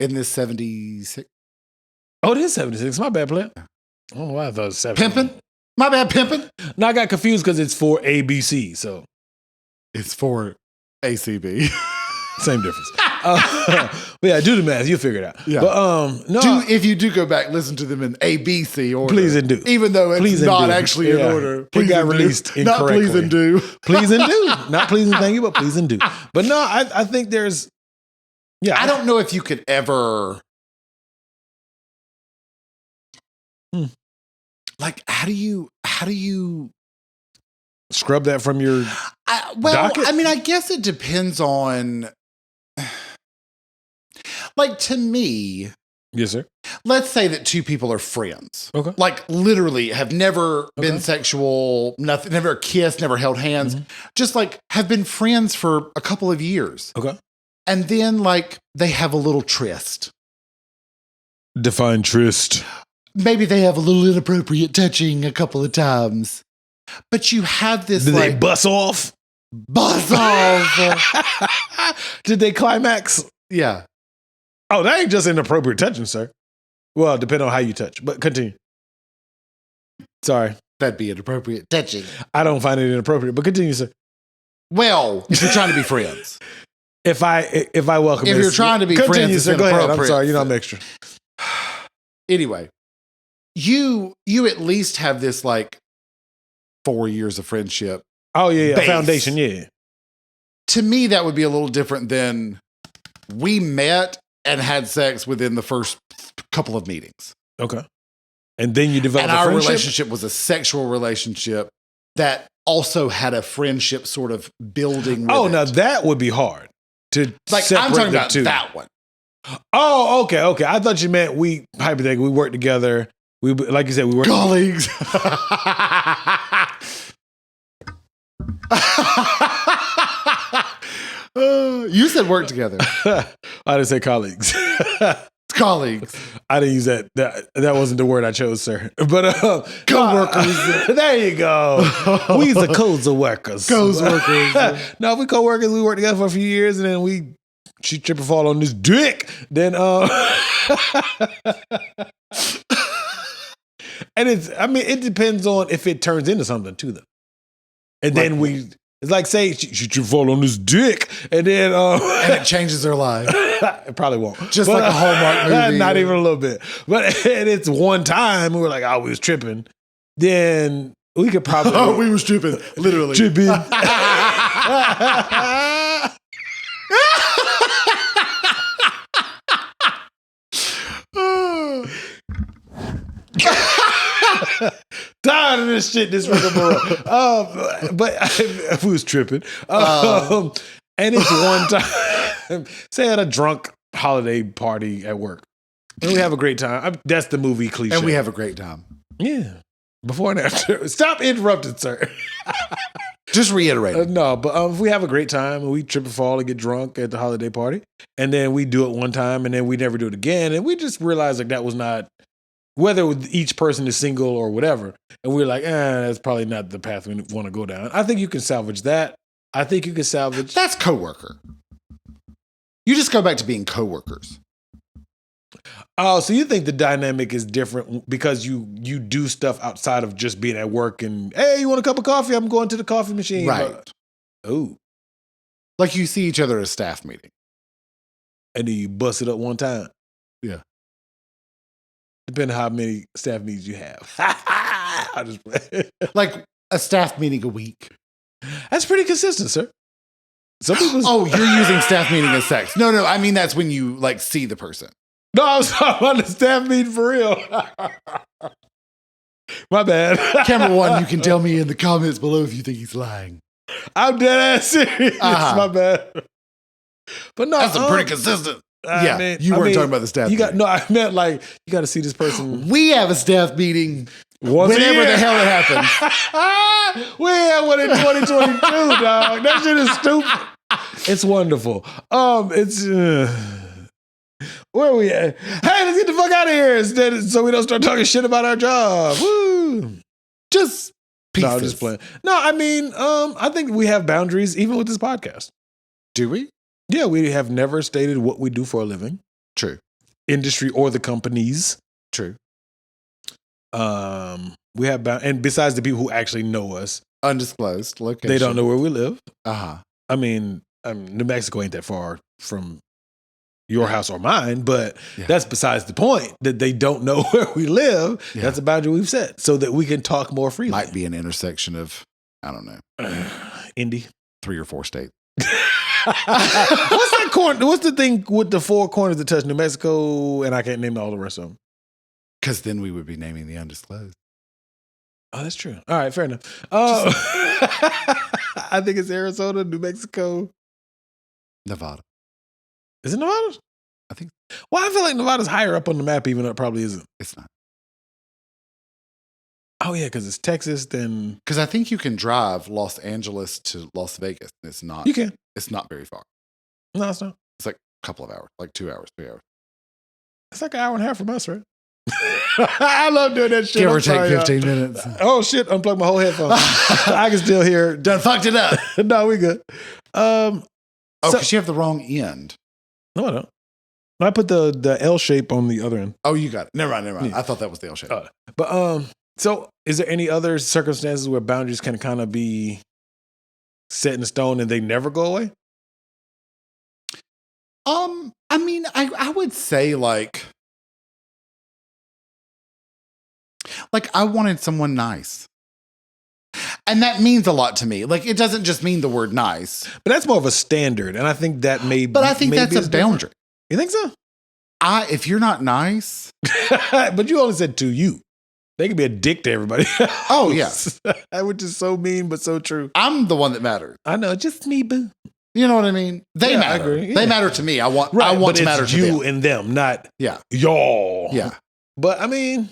Isn't this 76? Oh, it is 76. My bad, player. I don't know why I thought it was 70. Pimpin'? My bad, pimpin'? No, I got confused because it's for ABC, so. It's for ACB. Same difference. But yeah, do the math. You'll figure it out. Yeah. But no. If you do go back, listen to them in ABC order. Please and do. Even though it's not actually in order. Please got released incorrectly. Not please and do. Please and do. Not please and thank you, but please and do. But no, I think there's... Yeah. I don't know if you could ever... Like, how do you scrub that from your docket? I mean, I guess it depends on, like, to me. Yes, sir. Let's say that two people are friends. Okay. Like, literally have never been sexual, nothing, never kissed, never held hands, just like have been friends for a couple of years. Okay. And then, like, they have a little tryst. Define tryst. Maybe they have a little inappropriate touching a couple of times. But you have this Did they bust off? Buzz off. Did they climax? Yeah. Oh, that ain't just inappropriate touching, sir. Well, depending on how you touch. But continue. Sorry. That'd be inappropriate touching. I don't find it inappropriate, but continue, sir. Well, if you're trying to be friends. If I welcome If you're trying to be friends, it's sir, go ahead. I'm inappropriate. sorry, I'm extra. Anyway, you at least have this like 4 years of friendship. Oh, yeah. Base. Foundation, yeah. To me, that would be a little different than we met and had sex within the first couple of meetings. Okay. And then you develop and a our friendship? relationship was a sexual relationship that also had a friendship sort of building with it. Now that would be hard to like separate I'm talking the about two. that one. Oh, okay. I thought you meant we work together. We, like you said, we work colleagues. You said work together. I didn't say colleagues. Colleagues. I didn't use that. That wasn't the word I chose, sir. But co-workers. There you go. We's the co-workers. Co-workers. No, we co-workers. We worked together for a few years, and then she trip and fall on this dick. Then and it depends on if it turns into something to them. And like then it's like, say, she trip and fall on this dick, and then and it changes their life. It probably won't. Just like a Hallmark movie. Not even a little bit. But and it's one time we were like, we was tripping. Then we could probably. We was tripping. Literally. Tripping. Tired of this shit, this rigmarole. But if we was tripping. And it's one time, say at a drunk holiday party at work. And we have a great time. That's the movie cliche. And we have a great time. Yeah. Before and after. Stop interrupting, sir. Just reiterate. No, but if we have a great time and we trip and fall and get drunk at the holiday party, and then we do it one time and then we never do it again, and we just realize like that was not, whether each person is single or whatever, and we're like, that's probably not the path we want to go down. I think you can salvage that. I think you can salvage. That's coworker. You just go back to being coworkers. Oh, so you think the dynamic is different because you do stuff outside of just being at work and, hey, you want a cup of coffee? I'm going to the coffee machine. Right. Oh. Like you see each other at a staff meeting. And then you bust it up one time. Yeah. Depending on how many staff meetings you have. I'll just play. Like a staff meeting a week. That's pretty consistent, sir. Some people. Oh, you're using staff meeting as sex. No, I mean that's when you like see the person. No, I was talking about the staff meeting for real. My bad. Camera one, you can tell me in the comments below if you think he's lying. I'm dead ass serious. My bad. But no, that's pretty consistent. Yeah, you weren't talking about the staff. I meant like you got to see this person. We have a staff meeting once whenever the hell it happens. We had one in 2022, dog. That shit is stupid. It's wonderful. Where are we at? Hey, let's get the fuck out of here instead, so we don't start talking shit about our job. Woo! Just pieces. No, I'm just playing. No, I mean, I think we have boundaries even with this podcast. Do we? Yeah, we have never stated what we do for a living. True. Industry or the companies. True. We have and besides the people who actually know us, undisclosed location. They don't know where we live. I mean, New Mexico ain't that far from your house or mine, but that's besides the point. That they don't know where we live. Yeah. That's a boundary we've set so that we can talk more freely. Might be an intersection of, I don't know, Indy, 3 or 4 states. What's that corner? What's the thing with the 4 corners that touch New Mexico? And I can't name all the rest of them. Because then we would be naming the undisclosed. Oh, that's true. All right, fair enough. I think it's Arizona, New Mexico, Nevada. Is it Nevada? I think. Well, I feel like Nevada's higher up on the map, even though it probably isn't. It's not. Oh yeah, because it's Texas. Then because I think you can drive Los Angeles to Las Vegas. It's not. You can. It's not very far. No, it's not. It's like a couple of hours, like 2 hours, 3 hours. It's like an hour and a half from us, right? I love doing that shit. Give or take 15 minutes. Oh shit! Unplug my whole headphones. I can still hear. Done fucked it up. No, we good. Because you have the wrong end. No, I don't. I put the L shape on the other end. Oh, you got it. Never mind. Yeah. I thought that was the L shape. But so is there any other circumstances where boundaries can kind of be set in stone and they never go away? I mean, I would say like I wanted someone nice. And that means a lot to me. Like, it doesn't just mean the word nice. But that's more of a standard. And I think that may But I think that's a boundary. You think so? If you're not nice. But you only said to you. They can be a dick to everybody. Oh, yeah. Which is so mean, but so true. I'm the one that matters. I know. Just me, boo. You know what I mean? They matter. I agree. Yeah. They matter to me. I want but to matter to you them. and them, not y'all. Yeah. But I mean,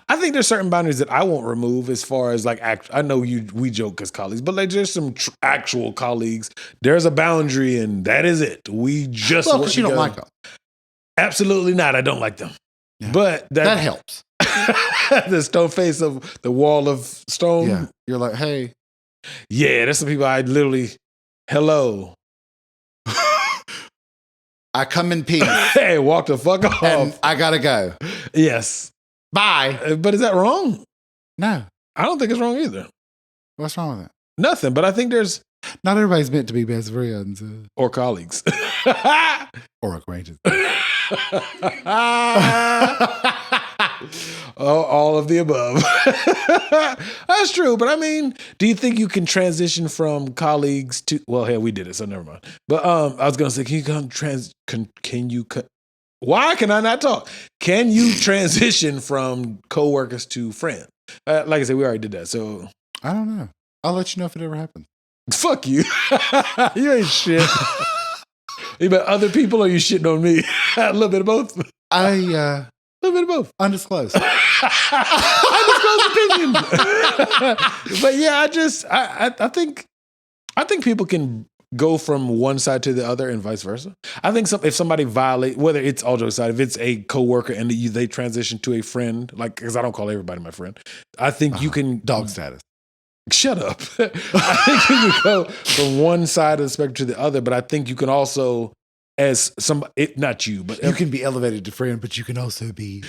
I think there's certain boundaries that I won't remove as far as like, I know we joke as colleagues, but like there's some actual colleagues. There's a boundary and that is it. We just Well, because you don't like them. Absolutely not. I don't like them. Yeah. But that helps. The stone face of the wall of stone. Yeah. You're like, hey. Yeah, there's some people I literally, hello. I come in peace. Hey, walk the fuck off. And I gotta go. Yes. Bye. But is that wrong? No. I don't think it's wrong either. What's wrong with it? Nothing, but I think there's... Not everybody's meant to be best friends. Or colleagues. Or acquaintances. All of the above. That's true, but I mean, do you think you can transition from colleagues to... Well, hell, we did it, so never mind. But I was going to say, can you... Why can I not talk? Can you transition from coworkers to friends? Like I said, we already did that, so... I don't know. I'll let you know if it ever happens. Fuck you. You ain't shit. You bet other people or you shitting on me? A little bit of both. A little bit of both. Undisclosed. Undisclosed opinion. But yeah, I think people can go from one side to the other and vice versa. I think if somebody violates, whether it's all jokes aside, if it's a coworker and they transition to a friend, like, because I don't call everybody my friend, I think you can... Dog status. Shut up. I think you can go from one side of the spectrum to the other, but I think you can also, not you, but... You can be elevated to friend, but you can also be...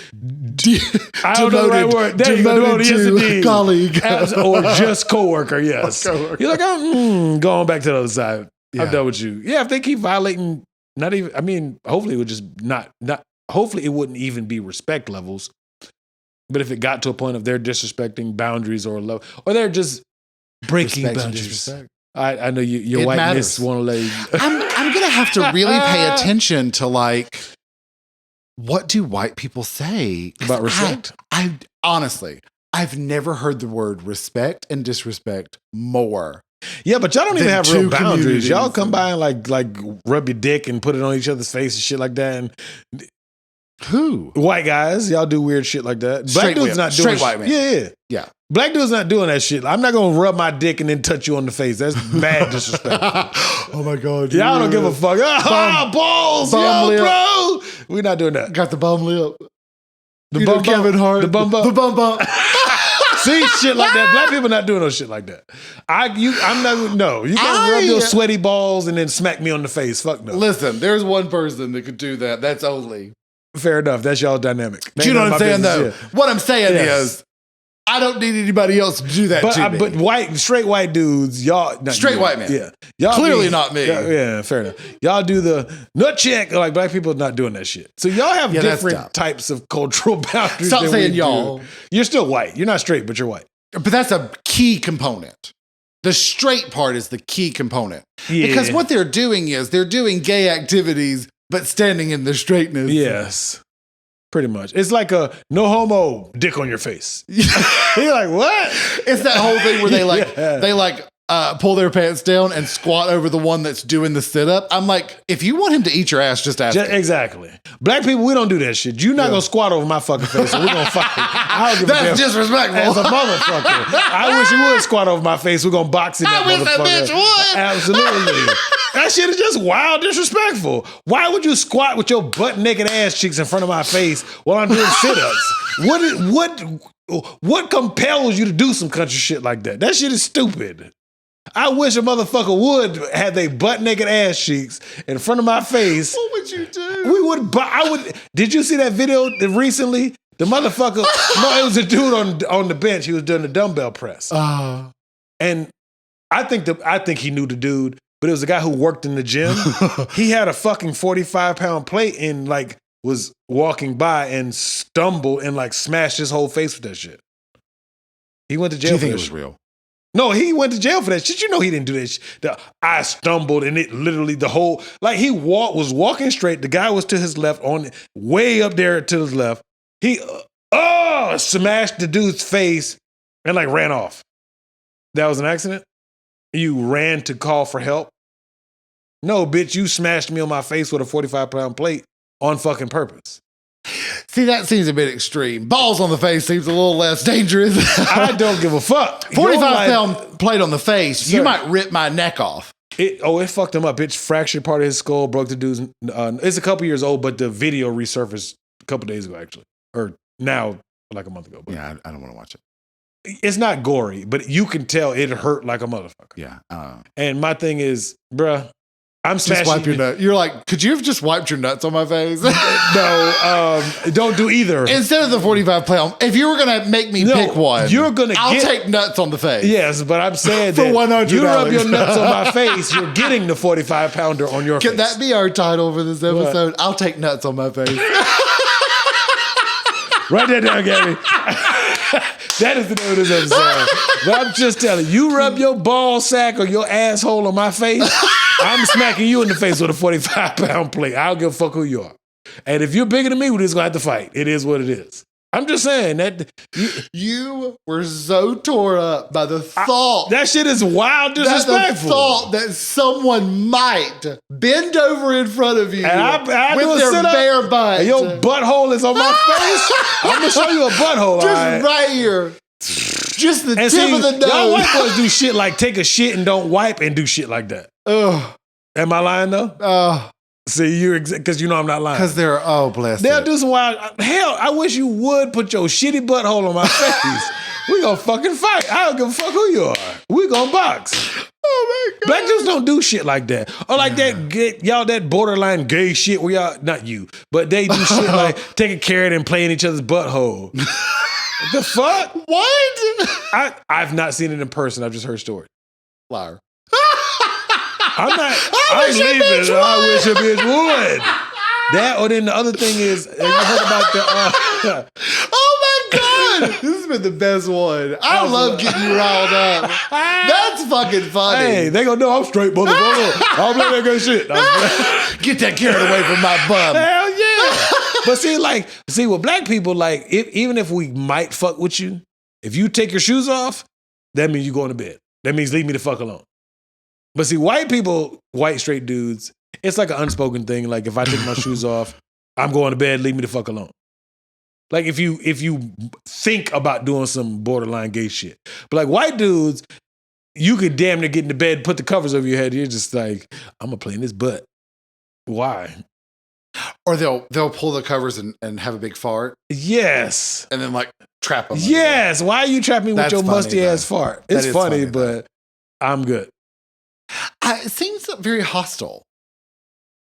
I don't know the right word. Demoted to colleague. Or just coworker, yes. Coworker. You're like, I'm going back to the other side. Yeah. I'm done with you. Yeah, if they keep violating, not even... I mean, hopefully it would just not... Hopefully it wouldn't even be respect levels. But if it got to a point of they're disrespecting boundaries or love, or they're just breaking boundaries. I know your whiteness won't let you. I'm going to have to really pay attention to like, what do white people say? About respect? I honestly, I've never heard the word respect and disrespect more. Yeah, but y'all don't even have real boundaries. Y'all come by and like rub your dick and put it on each other's face and shit like that. And who? White guys. Y'all do weird shit like that. Black dudes not doing straight white man. Yeah. Black dudes not doing that shit. I'm not gonna rub my dick and then touch you on the face. That's mad disrespect. Oh my God. Y'all don't give a fuck. Balls, bro. We're not doing that. Got the bum lip. The bum Kevin Hart. The bum bump. The bum bump. See, shit like that. Black people not doing no shit like that. I'm not. No, you can't rub your sweaty balls and then smack me on the face. Fuck no. Listen, there's one person that could do that. That's only. Fair enough. That's y'all dynamic. You know what I'm saying, though? What I'm saying is, I don't need anybody else to do that to me. But straight white dudes, y'all... Straight white men. Yeah. Y'all clearly not me. Yeah, fair enough. Y'all do the nut check. Like, black people are not doing that shit. So y'all have different types of cultural boundaries. Stop saying y'all. You're still white. You're not straight, but you're white. But that's a key component. The straight part is the key component. Yeah. Because what they're doing is they're doing gay activities, but standing in their straightness. Yes. Pretty much. It's like a no homo dick on your face. You're like, what? It's that whole thing where they pull their pants down and squat over the one that's doing the sit-up. I'm like, if you want him to eat your ass, just ask him. Exactly. Black people, we don't do that shit. You're not going to squat over my fucking face, so we're going to fight. I don't give That's disrespectful. As a motherfucker. I wish you would squat over my face. We're going to box it up, I wish that bitch would. Absolutely. That shit is just wild disrespectful. Why would you squat with your butt naked ass cheeks in front of my face while I'm doing sit-ups? What compels you to do some country shit like that? That shit is stupid. I wish a motherfucker would have they butt naked ass cheeks in front of my face. What would you do? I would. Did you see that video recently? The motherfucker, no, it was a dude on the bench. He was doing the dumbbell press. And I think he knew the dude, but it was a guy who worked in the gym. He had a fucking 45-pound plate and like was walking by and stumbled and like smashed his whole face with that shit. He went to jail. Do you for think that it was shit. real? No, he went to jail for that shit. You know he didn't do that shit. I stumbled and it literally the whole, like he was walking straight. The guy was to his left, way up there to his left. He smashed the dude's face and like ran off. That was an accident? You ran to call for help? No, bitch, you smashed me on my face with a 45-pound plate on fucking purpose. See, that seems a bit extreme. Balls on the face seems a little less dangerous. I don't give a fuck. 45-pound plate on the face, Sir, you might rip my neck off. It fucked him up. Bitch fractured part of his skull, broke the dude's... it's a couple years old, but the video resurfaced a couple days ago, actually. Or now, like a month ago. But yeah, I don't want to watch it. It's not gory, but you can tell it hurt like a motherfucker. Yeah. And my thing is, bruh, I'm smashing... Just wipe your nut. You're like, could you have just wiped your nuts on my face? No, don't do either. Instead of the 45-pound, if you were going to make me pick one, I'll take nuts on the face. Yes, but I'm saying for that $100. You rub your nuts on my face, you're getting the 45-pounder on your face. Can that be our title for this episode? What? I'll take nuts on my face. Write that down, Gabby. That is the name of this episode. But I'm just telling you, rub your ball sack or your asshole on my face, I'm smacking you in the face with a 45-pound plate. I don't give a fuck who you are. And if you're bigger than me, we're just going to have to fight. It is what it is. I'm just saying that you were so tore up by the thought. That shit is wild disrespectful. The thought that someone might bend over in front of you with their bare butt. And your butthole is on my face. I'm going to show you a butthole. Just right here. Just the tip of the nose. Y'all white boys do shit like take a shit and don't wipe and do shit like that. Ugh. Am I lying though? See, because you know I'm not lying. Because bless they'll do some wild. Hell, I wish you would put your shitty butthole on my face. We gonna fucking fight. I don't give a fuck who you are. We gonna box. Oh my God. Black dudes don't do shit like that. Or like that borderline gay shit where y'all, not you, but they do shit like taking carrot and playing each other's butthole. The fuck? What? I've not seen it in person. I've just heard stories. Liar. I'm leaving. I wish a bitch would. That, or then the other thing is, have you heard about the... oh my God! This has been the best one. I love getting you riled up. That's fucking funny. Hey, they gonna know I'm straight, motherfucker. I don't play that good shit. Get that carrot away from my bum. Hell yeah. But see, with black people, like, even if we might fuck with you, if you take your shoes off, that means you going to bed. That means leave me the fuck alone. But see, white people, white straight dudes, it's like an unspoken thing. Like, if I take my shoes off, I'm going to bed, leave me the fuck alone. Like, if you think about doing some borderline gay shit. But like white dudes, you could damn near get into bed, put the covers over your head. You're just like, I'm gonna play in this butt. Why? Or they'll pull the covers and have a big fart. Yes. And then like trap them. Yes. Why are you trapping me with your musty ass fart? It's funny, but I'm good. It seems very hostile.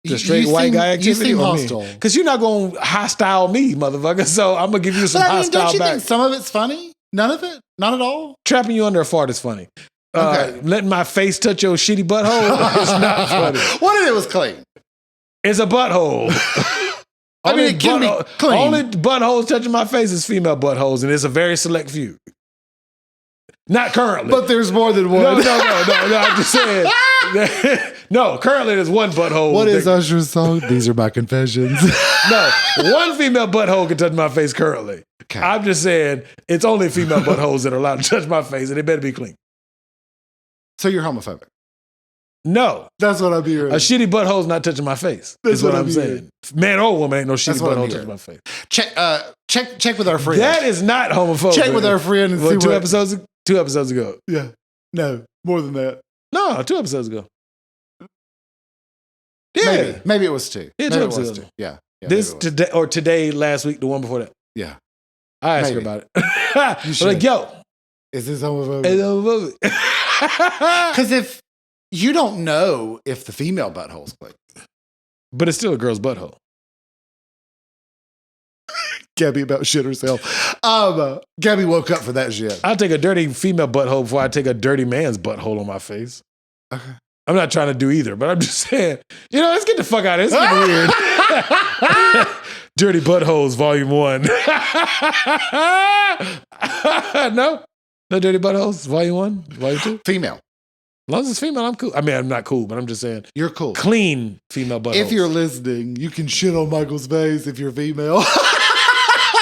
The straight white guy activity. You seem hostile. Because you're not going to hostile me, motherfucker. So I'm going to give you some hostile don't you back. think some of it's funny? None of it? Not at all? Trapping you under a fart is funny. Okay. Letting my face touch your shitty butthole is not funny. What if it was clean? It's a butthole. It can be clean. Only buttholes touching my face is female buttholes, and it's a very select few. Not currently. But there's more than one. No, I'm just saying. No, currently there's one butthole. What is Usher's song? These are my confessions. No, one female butthole can touch my face currently. Okay. I'm just saying it's only female buttholes that are allowed to touch my face, and they better be clean. So you're homophobic? No. That's what I'm hearing. A shitty butthole's not touching my face. That's what I'm saying. Man or woman ain't no shitty butthole touching my face. Check with our friend. That is not homophobic. Check with our friend and see what... 2 episodes ago. Yeah. No, more than that. No, 2 episodes ago. Yeah. Maybe it was 2. Yeah, Maybe it 2 was episodes. 2. Yeah. This today or today, last week, the one before that. Yeah. I asked her about it. I'm like, yo, is this homophobic? it's homophobic. Because if you don't know if the female butthole's clean. But it's still a girl's butthole. Gabby about shit herself. Gabby woke up for that shit. I'll take a dirty female butthole before I take a dirty man's butthole on my face. Okay. I'm not trying to do either, but I'm just saying, let's get the fuck out of this. It's getting weird. Dirty Buttholes, Volume 1. No Dirty Buttholes, Volume 1, Volume 2? Female. As long as it's female, I'm cool. I mean, I'm not cool, but I'm just saying. You're cool. Clean female buttholes. If you're listening, you can shit on Michael's face if you're female.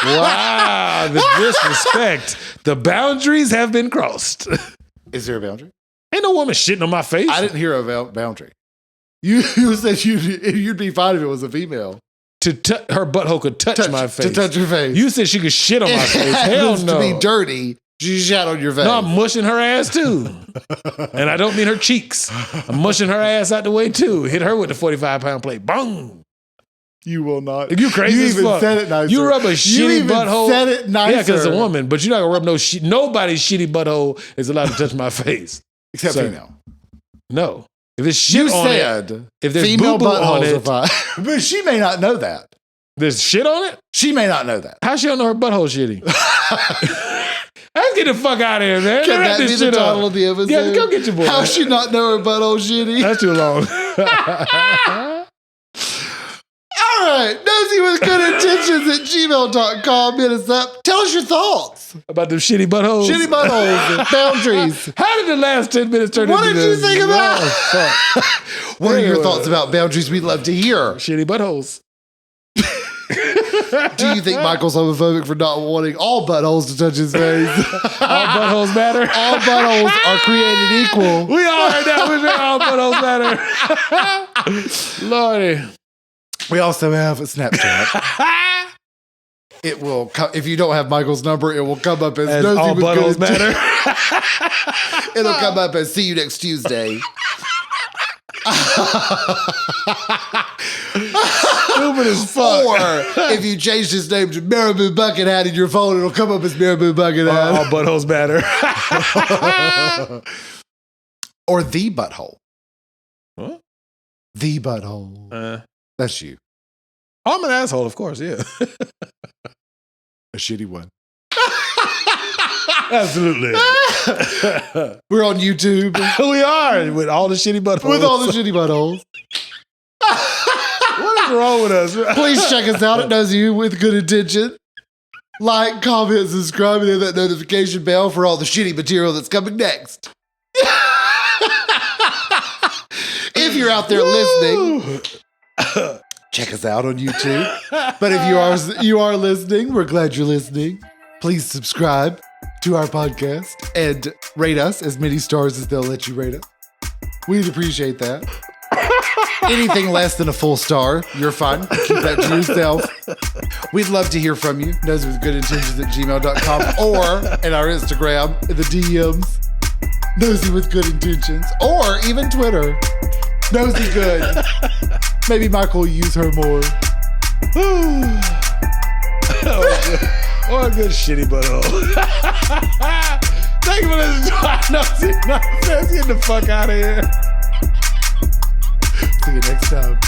Wow, the disrespect. The boundaries have been crossed. Is there a boundary? Ain't no woman shitting on my face. I didn't hear a boundary. You said you'd be fine if it was a female. Her butthole could touch my face. To touch your face. You said she could shit on my face. Hell no. To be dirty, she shat on your face. No, I'm mushing her ass too. And I don't mean her cheeks. I'm mushing her ass out the way too. Hit her with the 45-pound plate. Boom. You will not. You crazy you as even fuck. Said it nicer. You rub a shitty butthole. Said it nicer. Yeah, because it's a woman. But you're not gonna rub nobody's shitty butthole is allowed to touch my face. Except female. No. If it's shit on it, if there's female buttholes on are fine. But she may not know that. There's shit on it? She may not know that. How she don't know her butthole shitty? Let's get the fuck out of here, man. Can that be the title of the episode? Yeah, go get your boy. How she not know her butthole shitty? That's too long. All right. Nosey with good intentions at gmail.com. Hit us up. Tell us your thoughts. About them shitty buttholes. Shitty buttholes and boundaries. How did the last 10 minutes turn into this? What did you think about? What are your thoughts about boundaries? We'd love to hear. Shitty buttholes. Do you think Michael's homophobic for not wanting all buttholes to touch his face? All buttholes matter? All buttholes are created equal. We are now. We say all buttholes matter. Lordy. We also have a Snapchat. It will come, if you don't have Michael's number, it will come up as Nosey all with buttholes matter. It'll come up as see you next Tuesday. Stupid as fuck. Or if you changed his name to Marabou Buckethead in your phone, it'll come up as Marabou Buckethead. All buttholes matter. Or the butthole. What? The butthole. That's you. I'm an asshole, of course, yeah. A shitty one. Absolutely. We're on YouTube. We are, with all the shitty buttholes. With all the shitty buttholes. What is wrong with us? Please check us out at Nosey with Good Intention. Like, comment, subscribe, and hit that notification bell for all the shitty material that's coming next. If you're out there listening, check us out on YouTube. But if you are listening, we're glad you're listening. Please subscribe to our podcast and rate us as many stars as they'll let you rate us. We'd appreciate that. Anything less than a full star, you're fine. Keep that to yourself. We'd love to hear from you. Nosey with good intentions at gmail.com or in our Instagram, in the DMs, Nosey with good intentions, or even Twitter, Nosey good. Maybe Michael will use her more. Or a good shitty butthole. Thank you for listening to our Nosey Nonsense. Get the fuck out of here. See you next time.